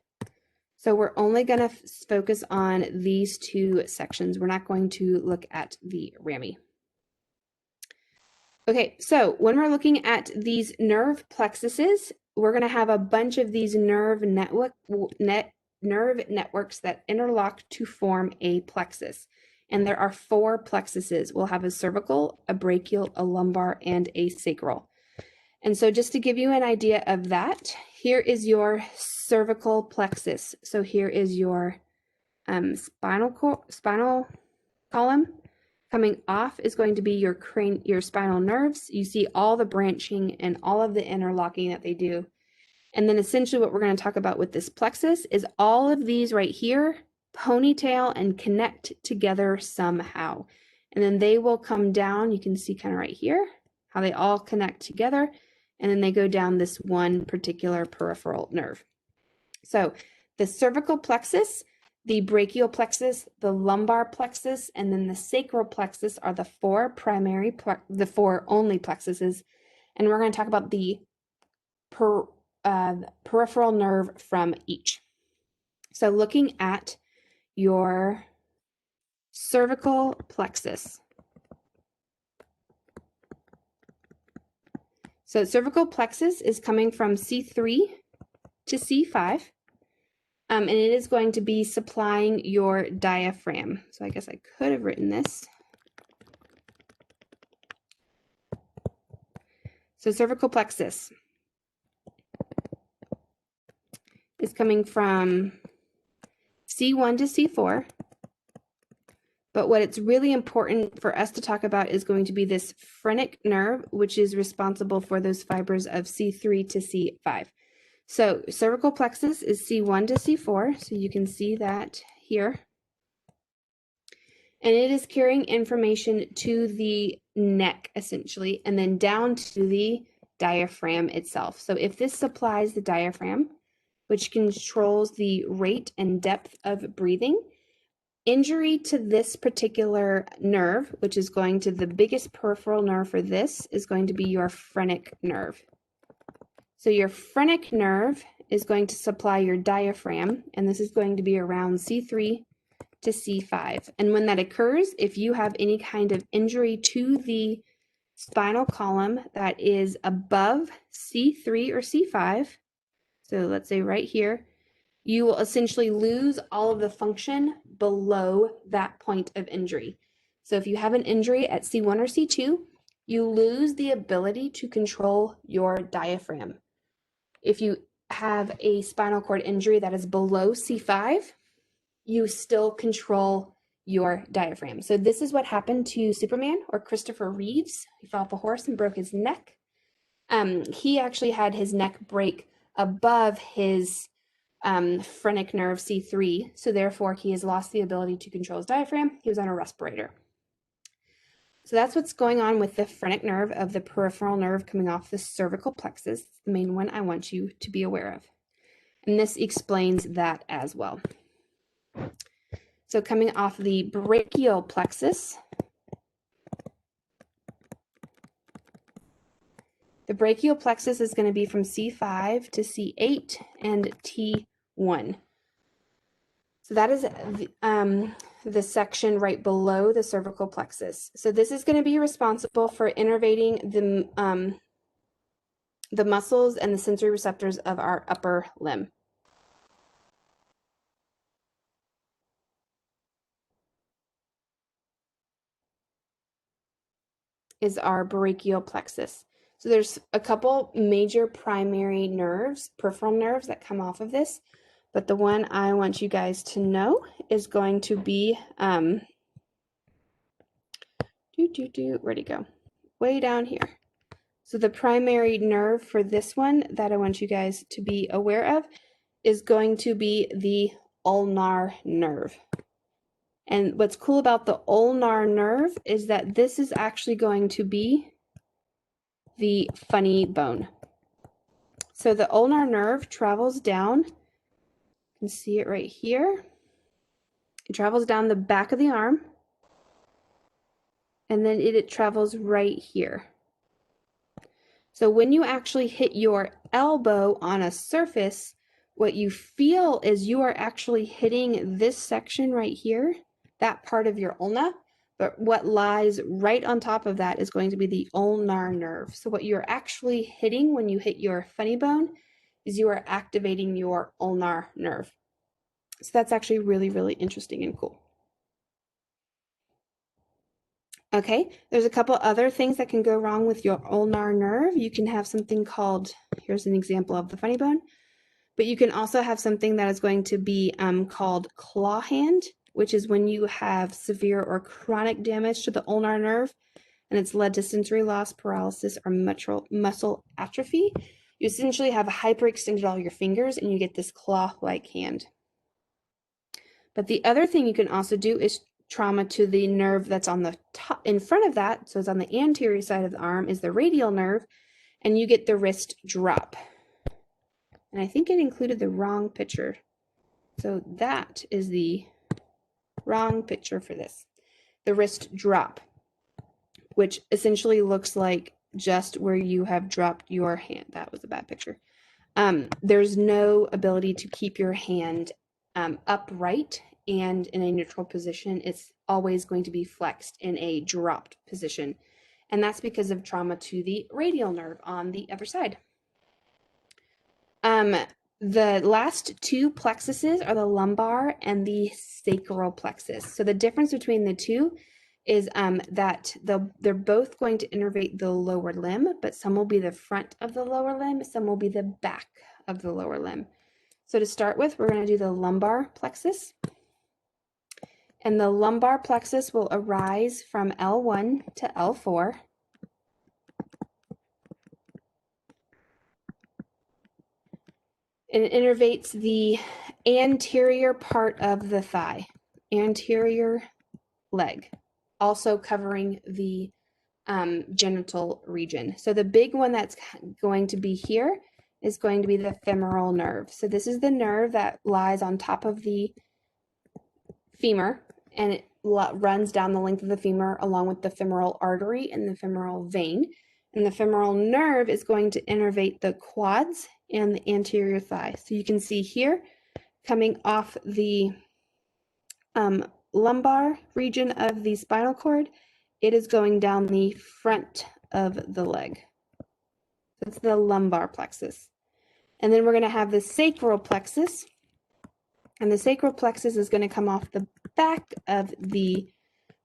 So we're only going to focus on these two sections. We're not going to look at the RAMI. Okay, so when we're looking at these nerve plexuses, we're going to have a bunch of these nerve networks that interlock to form a plexus. And there are 4 plexuses. We'll have a cervical, a brachial, a lumbar, and a sacral. And so just to give you an idea of that, here is your cervical plexus. So here is your spinal column. Coming off is going to be your spinal nerves. You see all the branching and all of the interlocking that they do. And then essentially what we're going to talk about with this plexus is all of these right here ponytail and connect together somehow. And then they will come down. You can see kind of right here how they all connect together. And then they go down this one particular peripheral nerve. So the cervical plexus, the brachial plexus, the lumbar plexus, and then the sacral plexus are the 4 only plexuses. And we're going to talk about the peripheral nerve from each. So looking at your cervical plexus. So cervical plexus is coming from C3 to C5, and it is going to be supplying your diaphragm. So I guess I could have written this. So cervical plexus is coming from C1 to C4. But what it's really important for us to talk about is going to be this phrenic nerve, which is responsible for those fibers of C3 to C5. So cervical plexus is C1 to C4, so you can see that here. And it is carrying information to the neck, essentially, and then down to the diaphragm itself. So if this supplies the diaphragm, which controls the rate and depth of breathing, injury to this particular nerve, which is going to the biggest peripheral nerve for this, is going to be your phrenic nerve. So your phrenic nerve is going to supply your diaphragm, and this is going to be around C3 to C5. And when that occurs, if you have any kind of injury to the spinal column that is above C3 or C5, so let's say right here, you will essentially lose all of the function below that point of injury. So if you have an injury at C1 or C2, you lose the ability to control your diaphragm. If you have a spinal cord injury that is below C5, you still control your diaphragm. So this is what happened to Superman, or Christopher Reeves. He fell off a horse and broke his neck. He actually had his neck break above his phrenic nerve C3, so therefore he has lost the ability to control his diaphragm. He was on a respirator. So that's what's going on with the phrenic nerve of the peripheral nerve coming off the cervical plexus. It's the main one I want you to be aware of. And this explains that as well. So coming off the brachial plexus, the brachial plexus is going to be from C5 to C8 and T1. So that is the section right below the cervical plexus. So this is going to be responsible for innervating the muscles and the sensory receptors of our upper limb. Is our brachial plexus. So there's a couple major primary nerves, peripheral nerves that come off of this, but the one I want you guys to know is going to be, where'd it go? Way down here. So the primary nerve for this one that I want you guys to be aware of is going to be the ulnar nerve. And what's cool about the ulnar nerve is that this is actually going to be the funny bone. So the ulnar nerve travels down, you can see it right here. It travels down the back of the arm, and then it travels right here. So when you actually hit your elbow on a surface, what you feel is you are actually hitting this section right here, that part of your ulna, but what lies right on top of that is going to be the ulnar nerve. So what you're actually hitting when you hit your funny bone is you are activating your ulnar nerve. So that's actually really, really interesting and cool. Okay, there's a couple other things that can go wrong with your ulnar nerve. You can have something called, here's an example of the funny bone, but you can also have something that is going to be called claw hand, which is when you have severe or chronic damage to the ulnar nerve and it's led to sensory loss, paralysis, or muscle atrophy. You essentially have hyperextended all your fingers and you get this claw-like hand. But the other thing you can also do is trauma to the nerve that's on the top, in front of that, so it's on the anterior side of the arm, is the radial nerve, and you get the wrist drop. And I think it included the wrong picture. So that is the wrong picture for this. The wrist drop, which essentially looks like just where you have dropped your hand. That was a bad picture. There's no ability to keep your hand upright and in a neutral position. It's always going to be flexed in a dropped position. And that's because of trauma to the radial nerve on the other side. The last two plexuses are the lumbar and the sacral plexus. So the difference between the two is that they're both going to innervate the lower limb, but some will be the front of the lower limb, some will be the back of the lower limb. So to start with, we're going to do the lumbar plexus. And the lumbar plexus will arise from L1 to L4. And it innervates the anterior part of the thigh, anterior leg, also covering the genital region. So the big one that's going to be here is going to be the femoral nerve. So this is the nerve that lies on top of the femur, and it runs down the length of the femur along with the femoral artery and the femoral vein. And the femoral nerve is going to innervate the quads and the anterior thigh. So you can see here, coming off the lumbar region of the spinal cord, it is going down the front of the leg. That's the lumbar plexus. And then we're going to have the sacral plexus. And the sacral plexus is going to come off the back of the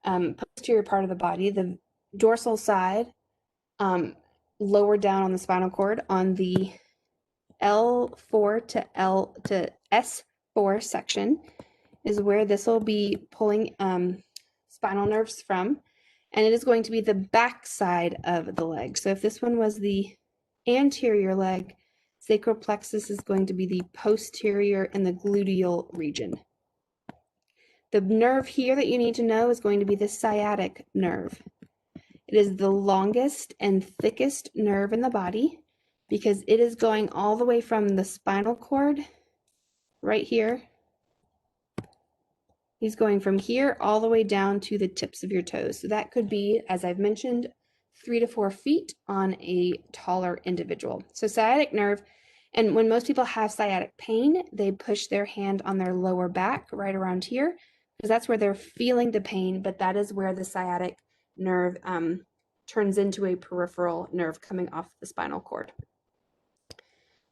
posterior part of the body, the dorsal side, lower down on the spinal cord on the L4 to S4 section is where this will be pulling spinal nerves from, and it is going to be the back side of the leg. So if this one was the anterior leg, sacral plexus is going to be the posterior and the gluteal region. The nerve here that you need to know is going to be the sciatic nerve. It is the longest and thickest nerve in the body because it is going all the way from the spinal cord right here. He's going from here all the way down to the tips of your toes. So that could be, as I've mentioned, 3 to 4 feet on a taller individual. So sciatic nerve, and when most people have sciatic pain, they push their hand on their lower back right around here because that's where they're feeling the pain, but that is where the sciatic nerve turns into a peripheral nerve coming off the spinal cord.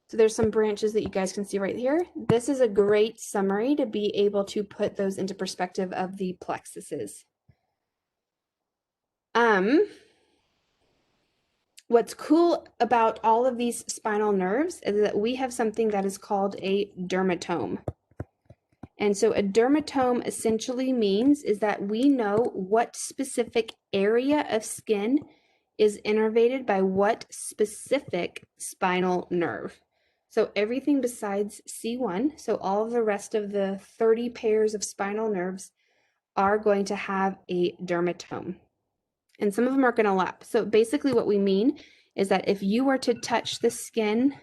So there's some branches that you guys can see right here. This is a great summary to be able to put those into perspective of the plexuses. What's cool about all of these spinal nerves is that we have something that is called a dermatome. And so a dermatome essentially means is that we know what specific area of skin is innervated by what specific spinal nerve. So everything besides C1, so all of the rest of the 30 pairs of spinal nerves are going to have a dermatome. And some of them are going to lap. So basically what we mean is that if you were to touch the skin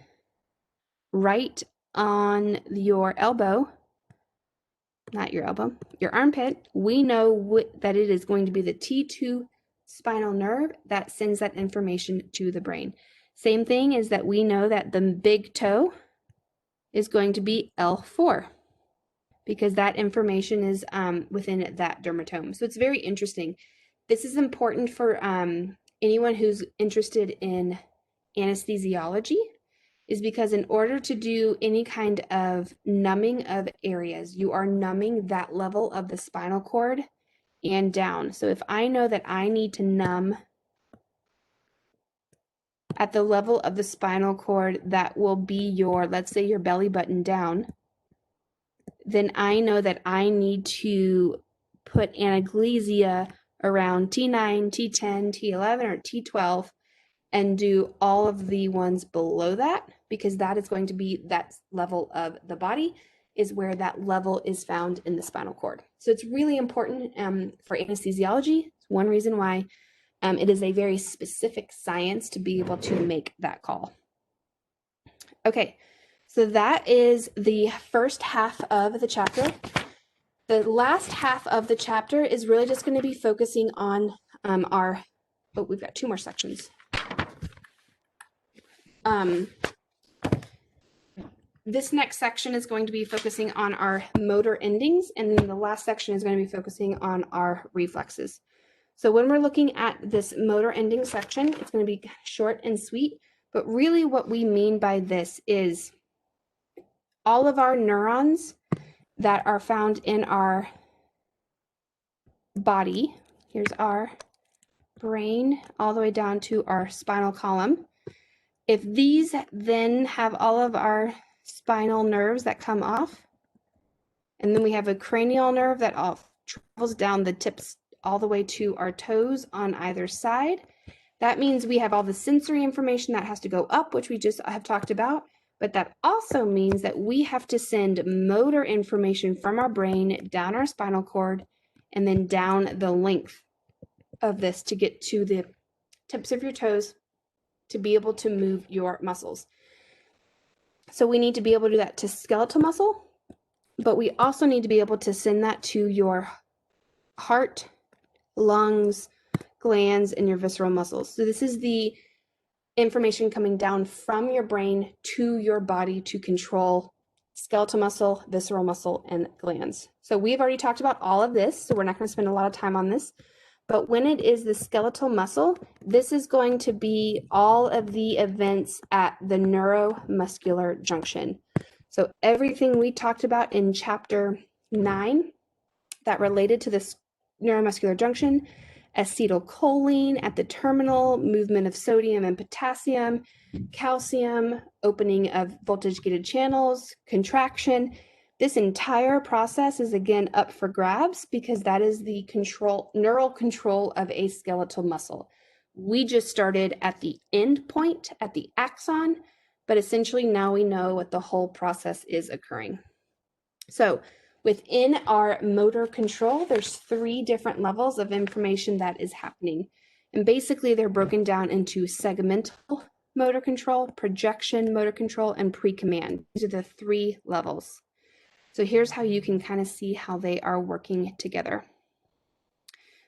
right on your elbow, not your elbow, your armpit, we know that it is going to be the T2 spinal nerve that sends that information to the brain. Same thing is that we know that the big toe is going to be L4 because that information is within that dermatome. So it's very interesting. This is important for anyone who's interested in anesthesiology, is because in order to do any kind of numbing of areas, you are numbing that level of the spinal cord and down. So if I know that I need to numb at the level of the spinal cord that will be your, let's say your belly button down, then I know that I need to put analgesia around T9, T10, T11, or T12 and do all of the ones below that, because that is going to be that level of the body is where that level is found in the spinal cord. So it's really important for anesthesiology. It's one reason why it is a very specific science to be able to make that call. Okay, so that is the first half of the chapter. The last half of the chapter is really just going to be focusing on we've got 2 more sections. This next section is going to be focusing on our motor endings, and then the last section is going to be focusing on our reflexes. So when we're looking at this motor ending section, it's going to be short and sweet, but really what we mean by this is all of our neurons that are found in our body. Here's our brain all the way down to our spinal column. If these then have all of our spinal nerves that come off, and then we have a cranial nerve that travels down the tips all the way to our toes on either side. That means we have all the sensory information that has to go up, which we just have talked about, but that also means that we have to send motor information from our brain down our spinal cord and then down the length of this to get to the tips of your toes to be able to move your muscles. So we need to be able to do that to skeletal muscle, but we also need to be able to send that to your heart, lungs, glands, and your visceral muscles. So this is the information coming down from your brain to your body to control skeletal muscle, visceral muscle, and glands. So we've already talked about all of this, so we're not going to spend a lot of time on this. But when it is the skeletal muscle, this is going to be all of the events at the neuromuscular junction. So everything we talked about in chapter 9 that related to this neuromuscular junction, acetylcholine at the terminal, movement of sodium and potassium, calcium, opening of voltage-gated channels, contraction. This entire process is again up for grabs because that is the neural control of a skeletal muscle. We just started at the end point, at the axon, but essentially now we know what the whole process is occurring. So within our motor control, there's 3 different levels of information that is happening. And basically they're broken down into segmental motor control, projection motor control, and pre-command. These are the 3 levels. So here's how you can kind of see how they are working together.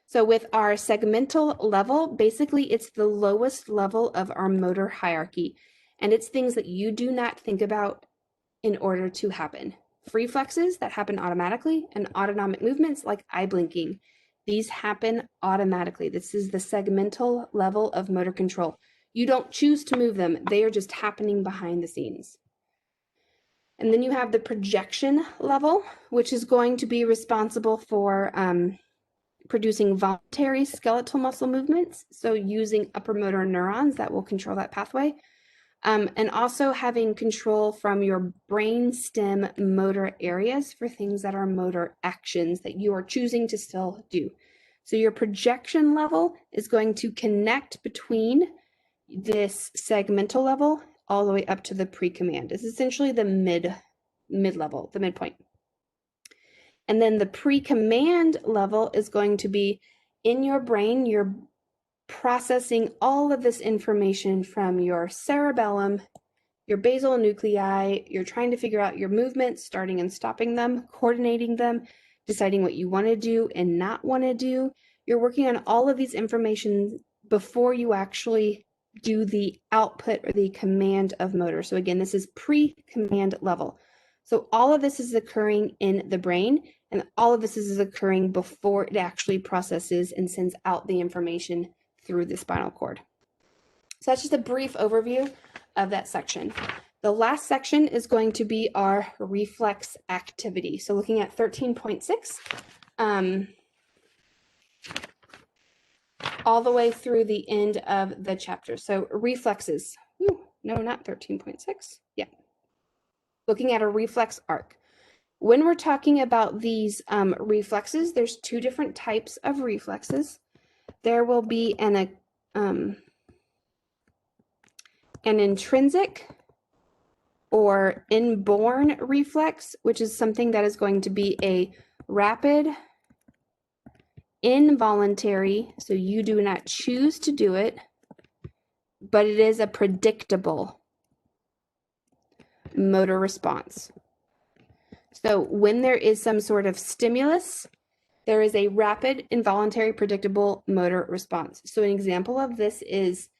So with our segmental level, basically it's the lowest level of our motor hierarchy. And it's things that you do not think about in order to happen. Reflexes that happen automatically and autonomic movements like eye blinking. These happen automatically. This is the segmental level of motor control. You don't choose to move them. They are just happening behind the scenes. And then you have the projection level, which is going to be responsible for producing voluntary skeletal muscle movements. So using upper motor neurons that will control that pathway. And also having control from your brain stem motor areas for things that are motor actions that you are choosing to still do. So your projection level is going to connect between this segmental level all the way up to the pre-command. It's essentially the mid-level, the midpoint. And then the pre-command level is going to be in your brain, you're processing all of this information from your cerebellum, your basal nuclei. You're trying to figure out your movements, starting and stopping them, coordinating them, deciding what you want to do and not want to do. You're working on all of these information before you actually do the output or the command of motor. So again, this is pre-command level. So all of this is occurring in the brain, and all of this is occurring before it actually processes and sends out the information through the spinal cord. So that's just a brief overview of that section. The last section is going to be our reflex activity. So looking at 13.6, all the way through the end of the chapter. So reflexes. Ooh, no, not 13.6. Yeah. Looking at a reflex arc. When we're talking about these reflexes, there's 2 different types of reflexes. There will be an intrinsic or inborn reflex, which is something that is going to be a rapid, involuntary, so you do not choose to do it, but it is a predictable motor response. So when there is some sort of stimulus, there is a rapid, involuntary, predictable motor response. So an example of this is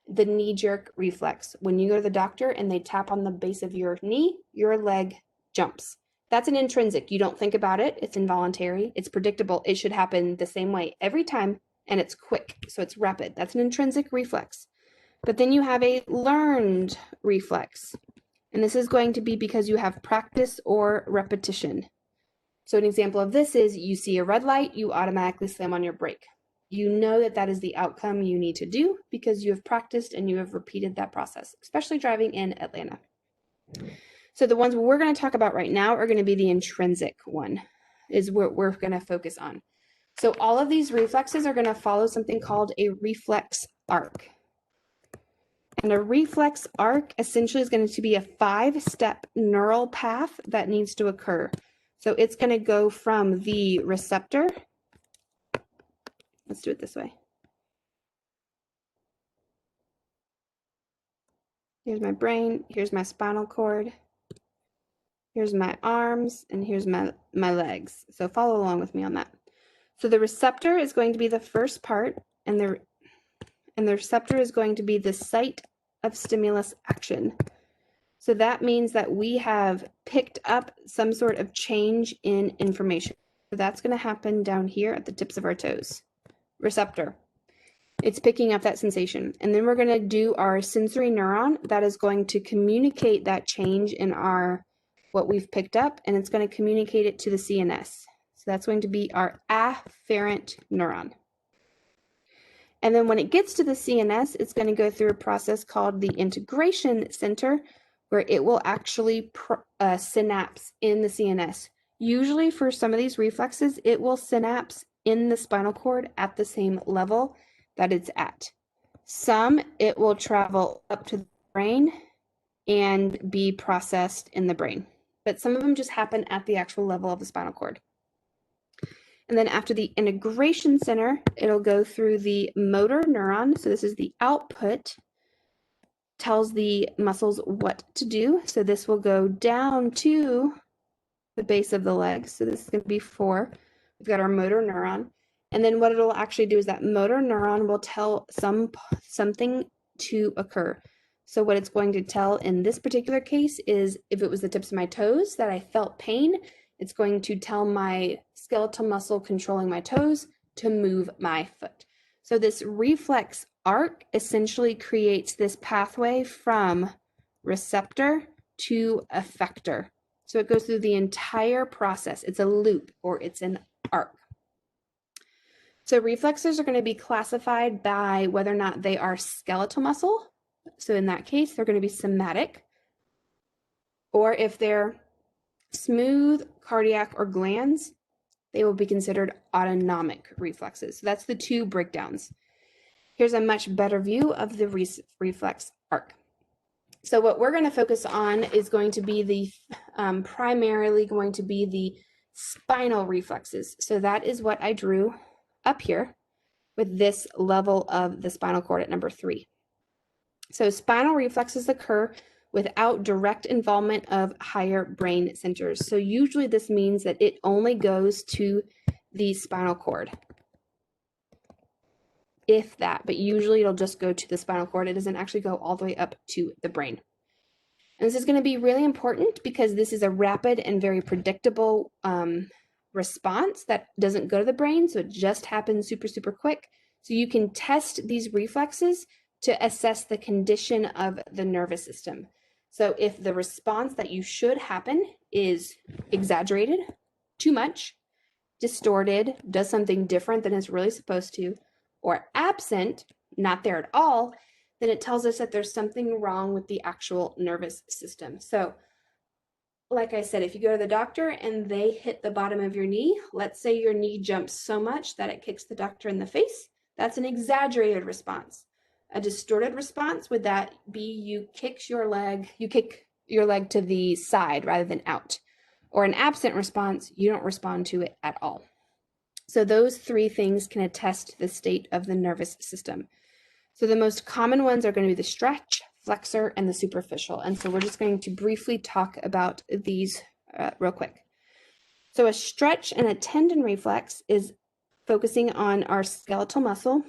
the knee-jerk reflex. When you go to the doctor and they tap on the base of your knee, your leg jumps. That's an intrinsic. You don't think about it. It's involuntary. It's predictable. It should happen the same way every time, and it's quick, so it's rapid. That's an intrinsic reflex. But then you have a learned reflex, and this is going to be because you have practice or repetition. So an example of this is you see a red light, you automatically slam on your brake. You know that that is the outcome you need to do because you have practiced and you have repeated that process, especially driving in Atlanta. So the ones we're going to talk about right now are going to be the intrinsic one, is what we're going to focus on. So all of these reflexes are going to follow something called a reflex arc. And a reflex arc essentially is going to be a 5-step neural path that needs to occur. So it's going to go from the receptor. Let's do it this way. Here's my brain, here's my spinal cord, here's my arms, and here's my legs. So follow along with me on that. So the receptor is going to be the first part, and the receptor is going to be the site of stimulus action. So that means that we have picked up some sort of change in information. So that's going to happen down here at the tips of our toes. Receptor. It's picking up that sensation. And then we're going to do our sensory neuron that is going to communicate that change in what we've picked up, and it's going to communicate it to the CNS. So that's going to be our afferent neuron. And then when it gets to the CNS, it's going to go through a process called the integration center, where it will actually synapse in the CNS. Usually for some of these reflexes, it will synapse in the spinal cord at the same level that it's at. Some, it will travel up to the brain and be processed in the brain. But some of them just happen at the actual level of the spinal cord. And then after the integration center, it'll go through the motor neuron. So this is the output, tells the muscles what to do. So this will go down to the base of the leg. So this is going to be 4. We've got our motor neuron. And then what it'll actually do is that motor neuron will tell something to occur. So what it's going to tell in this particular case is if it was the tips of my toes that I felt pain, it's going to tell my skeletal muscle controlling my toes to move my foot. So this reflex arc essentially creates this pathway from receptor to effector. So it goes through the entire process. It's a loop, or it's an arc. So reflexes are going to be classified by whether or not they are skeletal muscle. So in that case, they're going to be somatic. Or if they're smooth, cardiac, or glands, they will be considered autonomic reflexes. So that's the 2 breakdowns. Here's a much better view of the reflex arc. So what we're going to focus on is going to be the primarily going to be the spinal reflexes. So that is what I drew up here with this level of the spinal cord at number 3. So spinal reflexes occur without direct involvement of higher brain centers. So usually this means that it only goes to the spinal cord, if that, but usually it'll just go to the spinal cord. It doesn't actually go all the way up to the brain. And this is going to be really important because this is a rapid and very predictable response that doesn't go to the brain, so it just happens super, super quick. So you can test these reflexes to assess the condition of the nervous system. So if the response that you should happen is exaggerated, too much, distorted, does something different than it's really supposed to, or absent, not there at all, then it tells us that there's something wrong with the actual nervous system. So like I said, if you go to the doctor and they hit the bottom of your knee, let's say your knee jumps so much that it kicks the doctor in the face, that's an exaggerated response. A distorted response would that be you kick your leg to the side rather than out. Or an absent response, you don't respond to it at all. So those 3 things can attest the state of the nervous system. So the most common ones are going to be the stretch, flexor, and the superficial. And so we're just going to briefly talk about these real quick. So a stretch and a tendon reflex is focusing on our skeletal muscle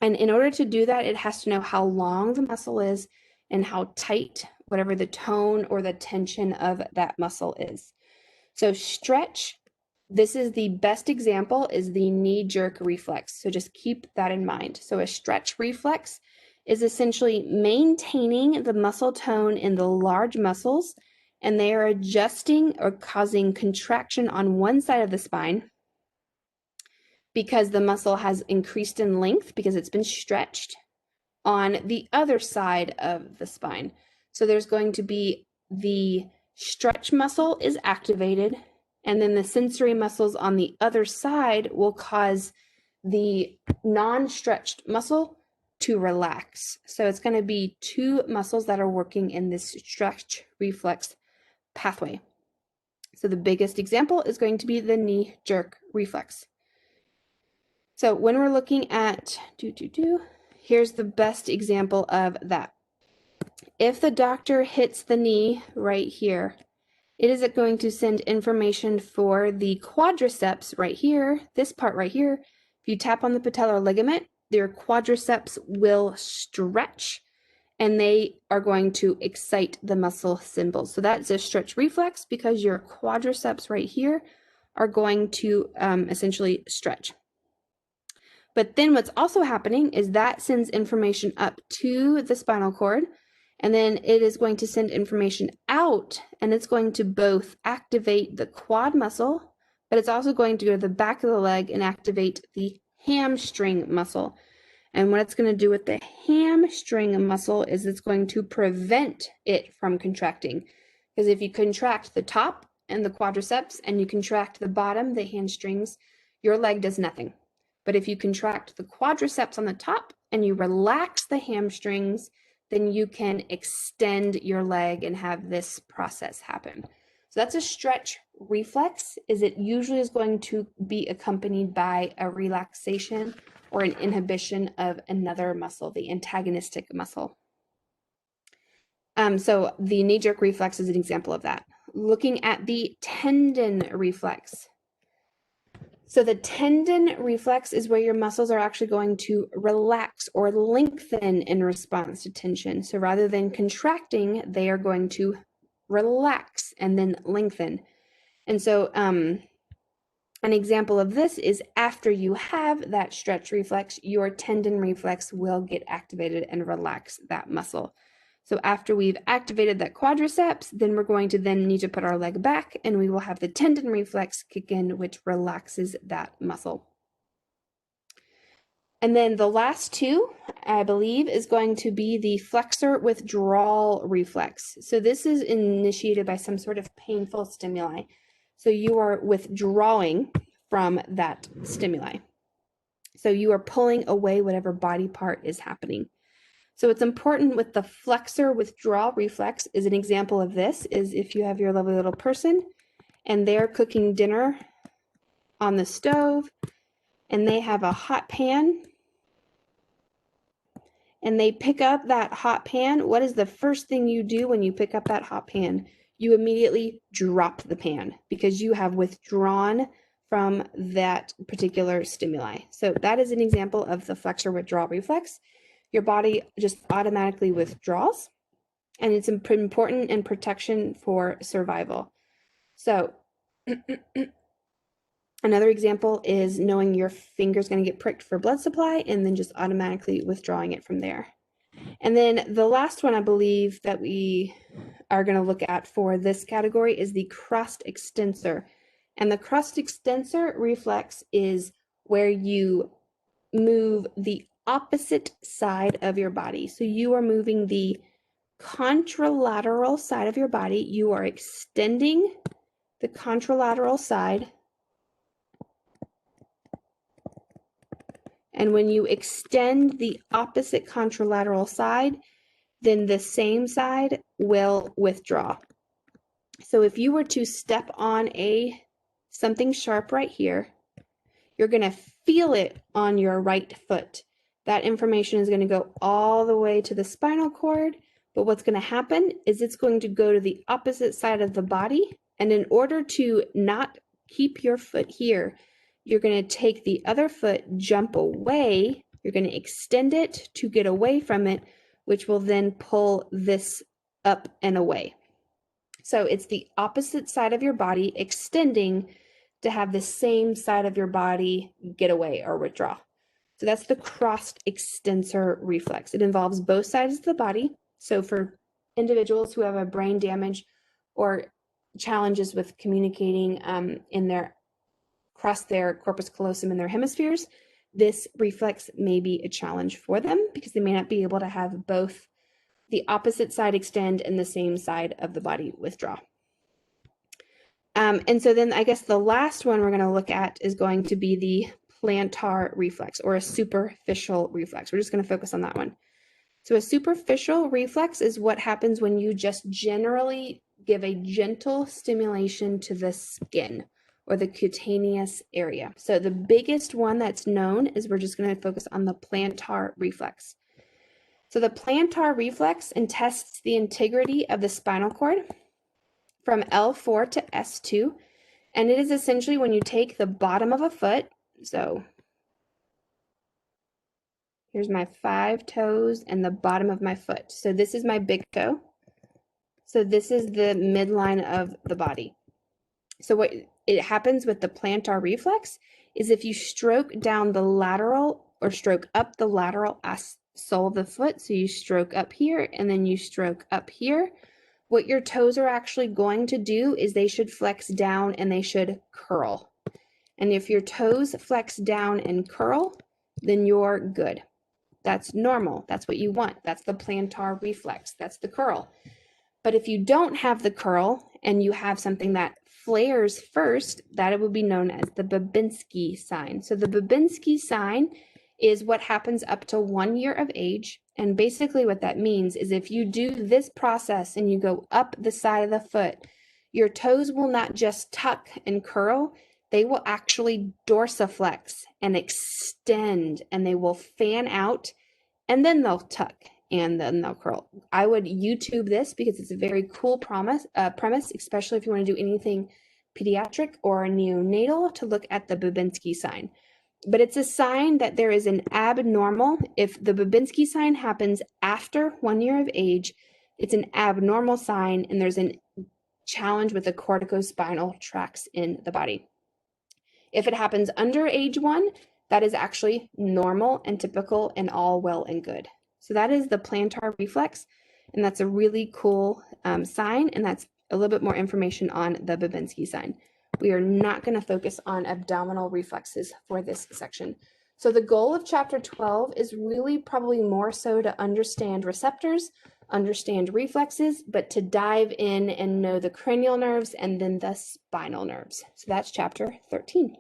And in order to do that, it has to know how long the muscle is and how tight, whatever the tone or the tension of that muscle is. So stretch, this is the best example, is the knee jerk reflex. So just keep that in mind. So a stretch reflex is essentially maintaining the muscle tone in the large muscles, and they are adjusting or causing contraction on one side of the spine because the muscle has increased in length because it's been stretched on the other side of the spine. So there's going to be the stretch muscle is activated, and then the sensory muscles on the other side will cause the non-stretched muscle to relax. So it's going to be two muscles that are working in this stretch reflex pathway. So the biggest example is going to be the knee jerk reflex. So when we're looking at here's the best example of that. If the doctor hits the knee right here, it is going to send information for the quadriceps right here, this part right here. If you tap on the patellar ligament, their quadriceps will stretch and they are going to excite the muscle symbols. So that's a stretch reflex because your quadriceps right here are going to essentially stretch. But then what's also happening is that sends information up to the spinal cord, and then it is going to send information out, and it's going to both activate the quad muscle, but it's also going to go to the back of the leg and activate the hamstring muscle. And what it's going to do with the hamstring muscle is it's going to prevent it from contracting. Because if you contract the top and the quadriceps and you contract the bottom, the hamstrings, your leg does nothing. But if you contract the quadriceps on the top and you relax the hamstrings, then you can extend your leg and have this process happen. So that's a stretch reflex, is it usually is going to be accompanied by a relaxation or an inhibition of another muscle, the antagonistic muscle. So the knee-jerk reflex is an example of that. Looking at the tendon reflex. So the tendon reflex is where your muscles are actually going to relax or lengthen in response to tension. So rather than contracting, they are going to relax and then lengthen. And so an example of this is after you have that stretch reflex, your tendon reflex will get activated and relax that muscle. So after we've activated that quadriceps, then we're going to then need to put our leg back and we will have the tendon reflex kick in, which relaxes that muscle. And then the last two, I believe, is going to be the flexor withdrawal reflex. So this is initiated by some sort of painful stimuli. So you are withdrawing from that stimuli. So you are pulling away whatever body part is happening. So it's important with the flexor withdrawal reflex is an example of this, is if you have your lovely little person and they're cooking dinner on the stove and they have a hot pan and they pick up that hot pan, what is the first thing you do when you pick up that hot pan? You immediately drop the pan because you have withdrawn from that particular stimuli. So that is an example of the flexor withdrawal reflex. Your body just automatically withdraws, and it's important in protection for survival. So another example is knowing your finger's going to get pricked for blood supply and then just automatically withdrawing it from there. And then the last one I believe that we are going to look at for this category is the crust extensor. And the crust extensor reflex is where you move the opposite side of your body. So you are moving the contralateral side of your body. You are extending the contralateral side. And when you extend the opposite contralateral side, then the same side will withdraw. So if you were to step on something sharp right here, you're going to feel it on your right foot. That information is going to go all the way to the spinal cord, but what's going to happen is it's going to go to the opposite side of the body, and in order to not keep your foot here, you're going to take the other foot, jump away, You're going to extend it to get away from it, which will then pull this up and away. So it's the opposite side of your body extending to have the same side of your body get away or withdraw. So that's the crossed extensor reflex. It involves both sides of the body. So for individuals who have a brain damage or challenges with communicating across their corpus callosum in their hemispheres, this reflex may be a challenge for them because they may not be able to have both the opposite side extend and the same side of the body withdraw. And so then I guess the last one we're going to look at is going to be the plantar reflex, or a superficial reflex. We're just going to focus on that one. So a superficial reflex is what happens when you just generally give a gentle stimulation to the skin or the cutaneous area. So the biggest one that's known is we're just going to focus on the plantar reflex. So the plantar reflex tests the integrity of the spinal cord from L4 to S2, and it is essentially when you take the bottom of a foot, so here's my 5 toes and the bottom of my foot. So this is my big toe. So this is the midline of the body. So what it happens with the plantar reflex is if you stroke down the lateral or stroke up the lateral sole of the foot, so you stroke up here and then you stroke up here, what your toes are actually going to do is they should flex down and they should curl. And if your toes flex down and curl, then you're good. That's normal. That's what you want. That's the plantar reflex. That's the curl. But if you don't have the curl and you have something that flares first, that it would be known as the Babinski sign. So the Babinski sign is what happens up to 1 year of age. And basically what that means is if you do this process and you go up the side of the foot, your toes will not just tuck and curl, they will actually dorsiflex and extend, and they will fan out, and then they'll tuck and then they'll curl. I would YouTube this because it's a very cool premise, especially if you want to do anything pediatric or neonatal, to look at the Babinski sign. But it's a sign that there is an abnormal. If the Babinski sign happens after 1 year of age, it's an abnormal sign, and there's a challenge with the corticospinal tracts in the body. If it happens under age 1, that is actually normal and typical and all well and good. So that is the plantar reflex, and that's a really cool sign, and that's a little bit more information on the Babinski sign. We are not going to focus on abdominal reflexes for this section. So the goal of chapter 12 is really probably more so to understand receptors, understand reflexes, but to dive in and know the cranial nerves and then the spinal nerves. So that's chapter 13.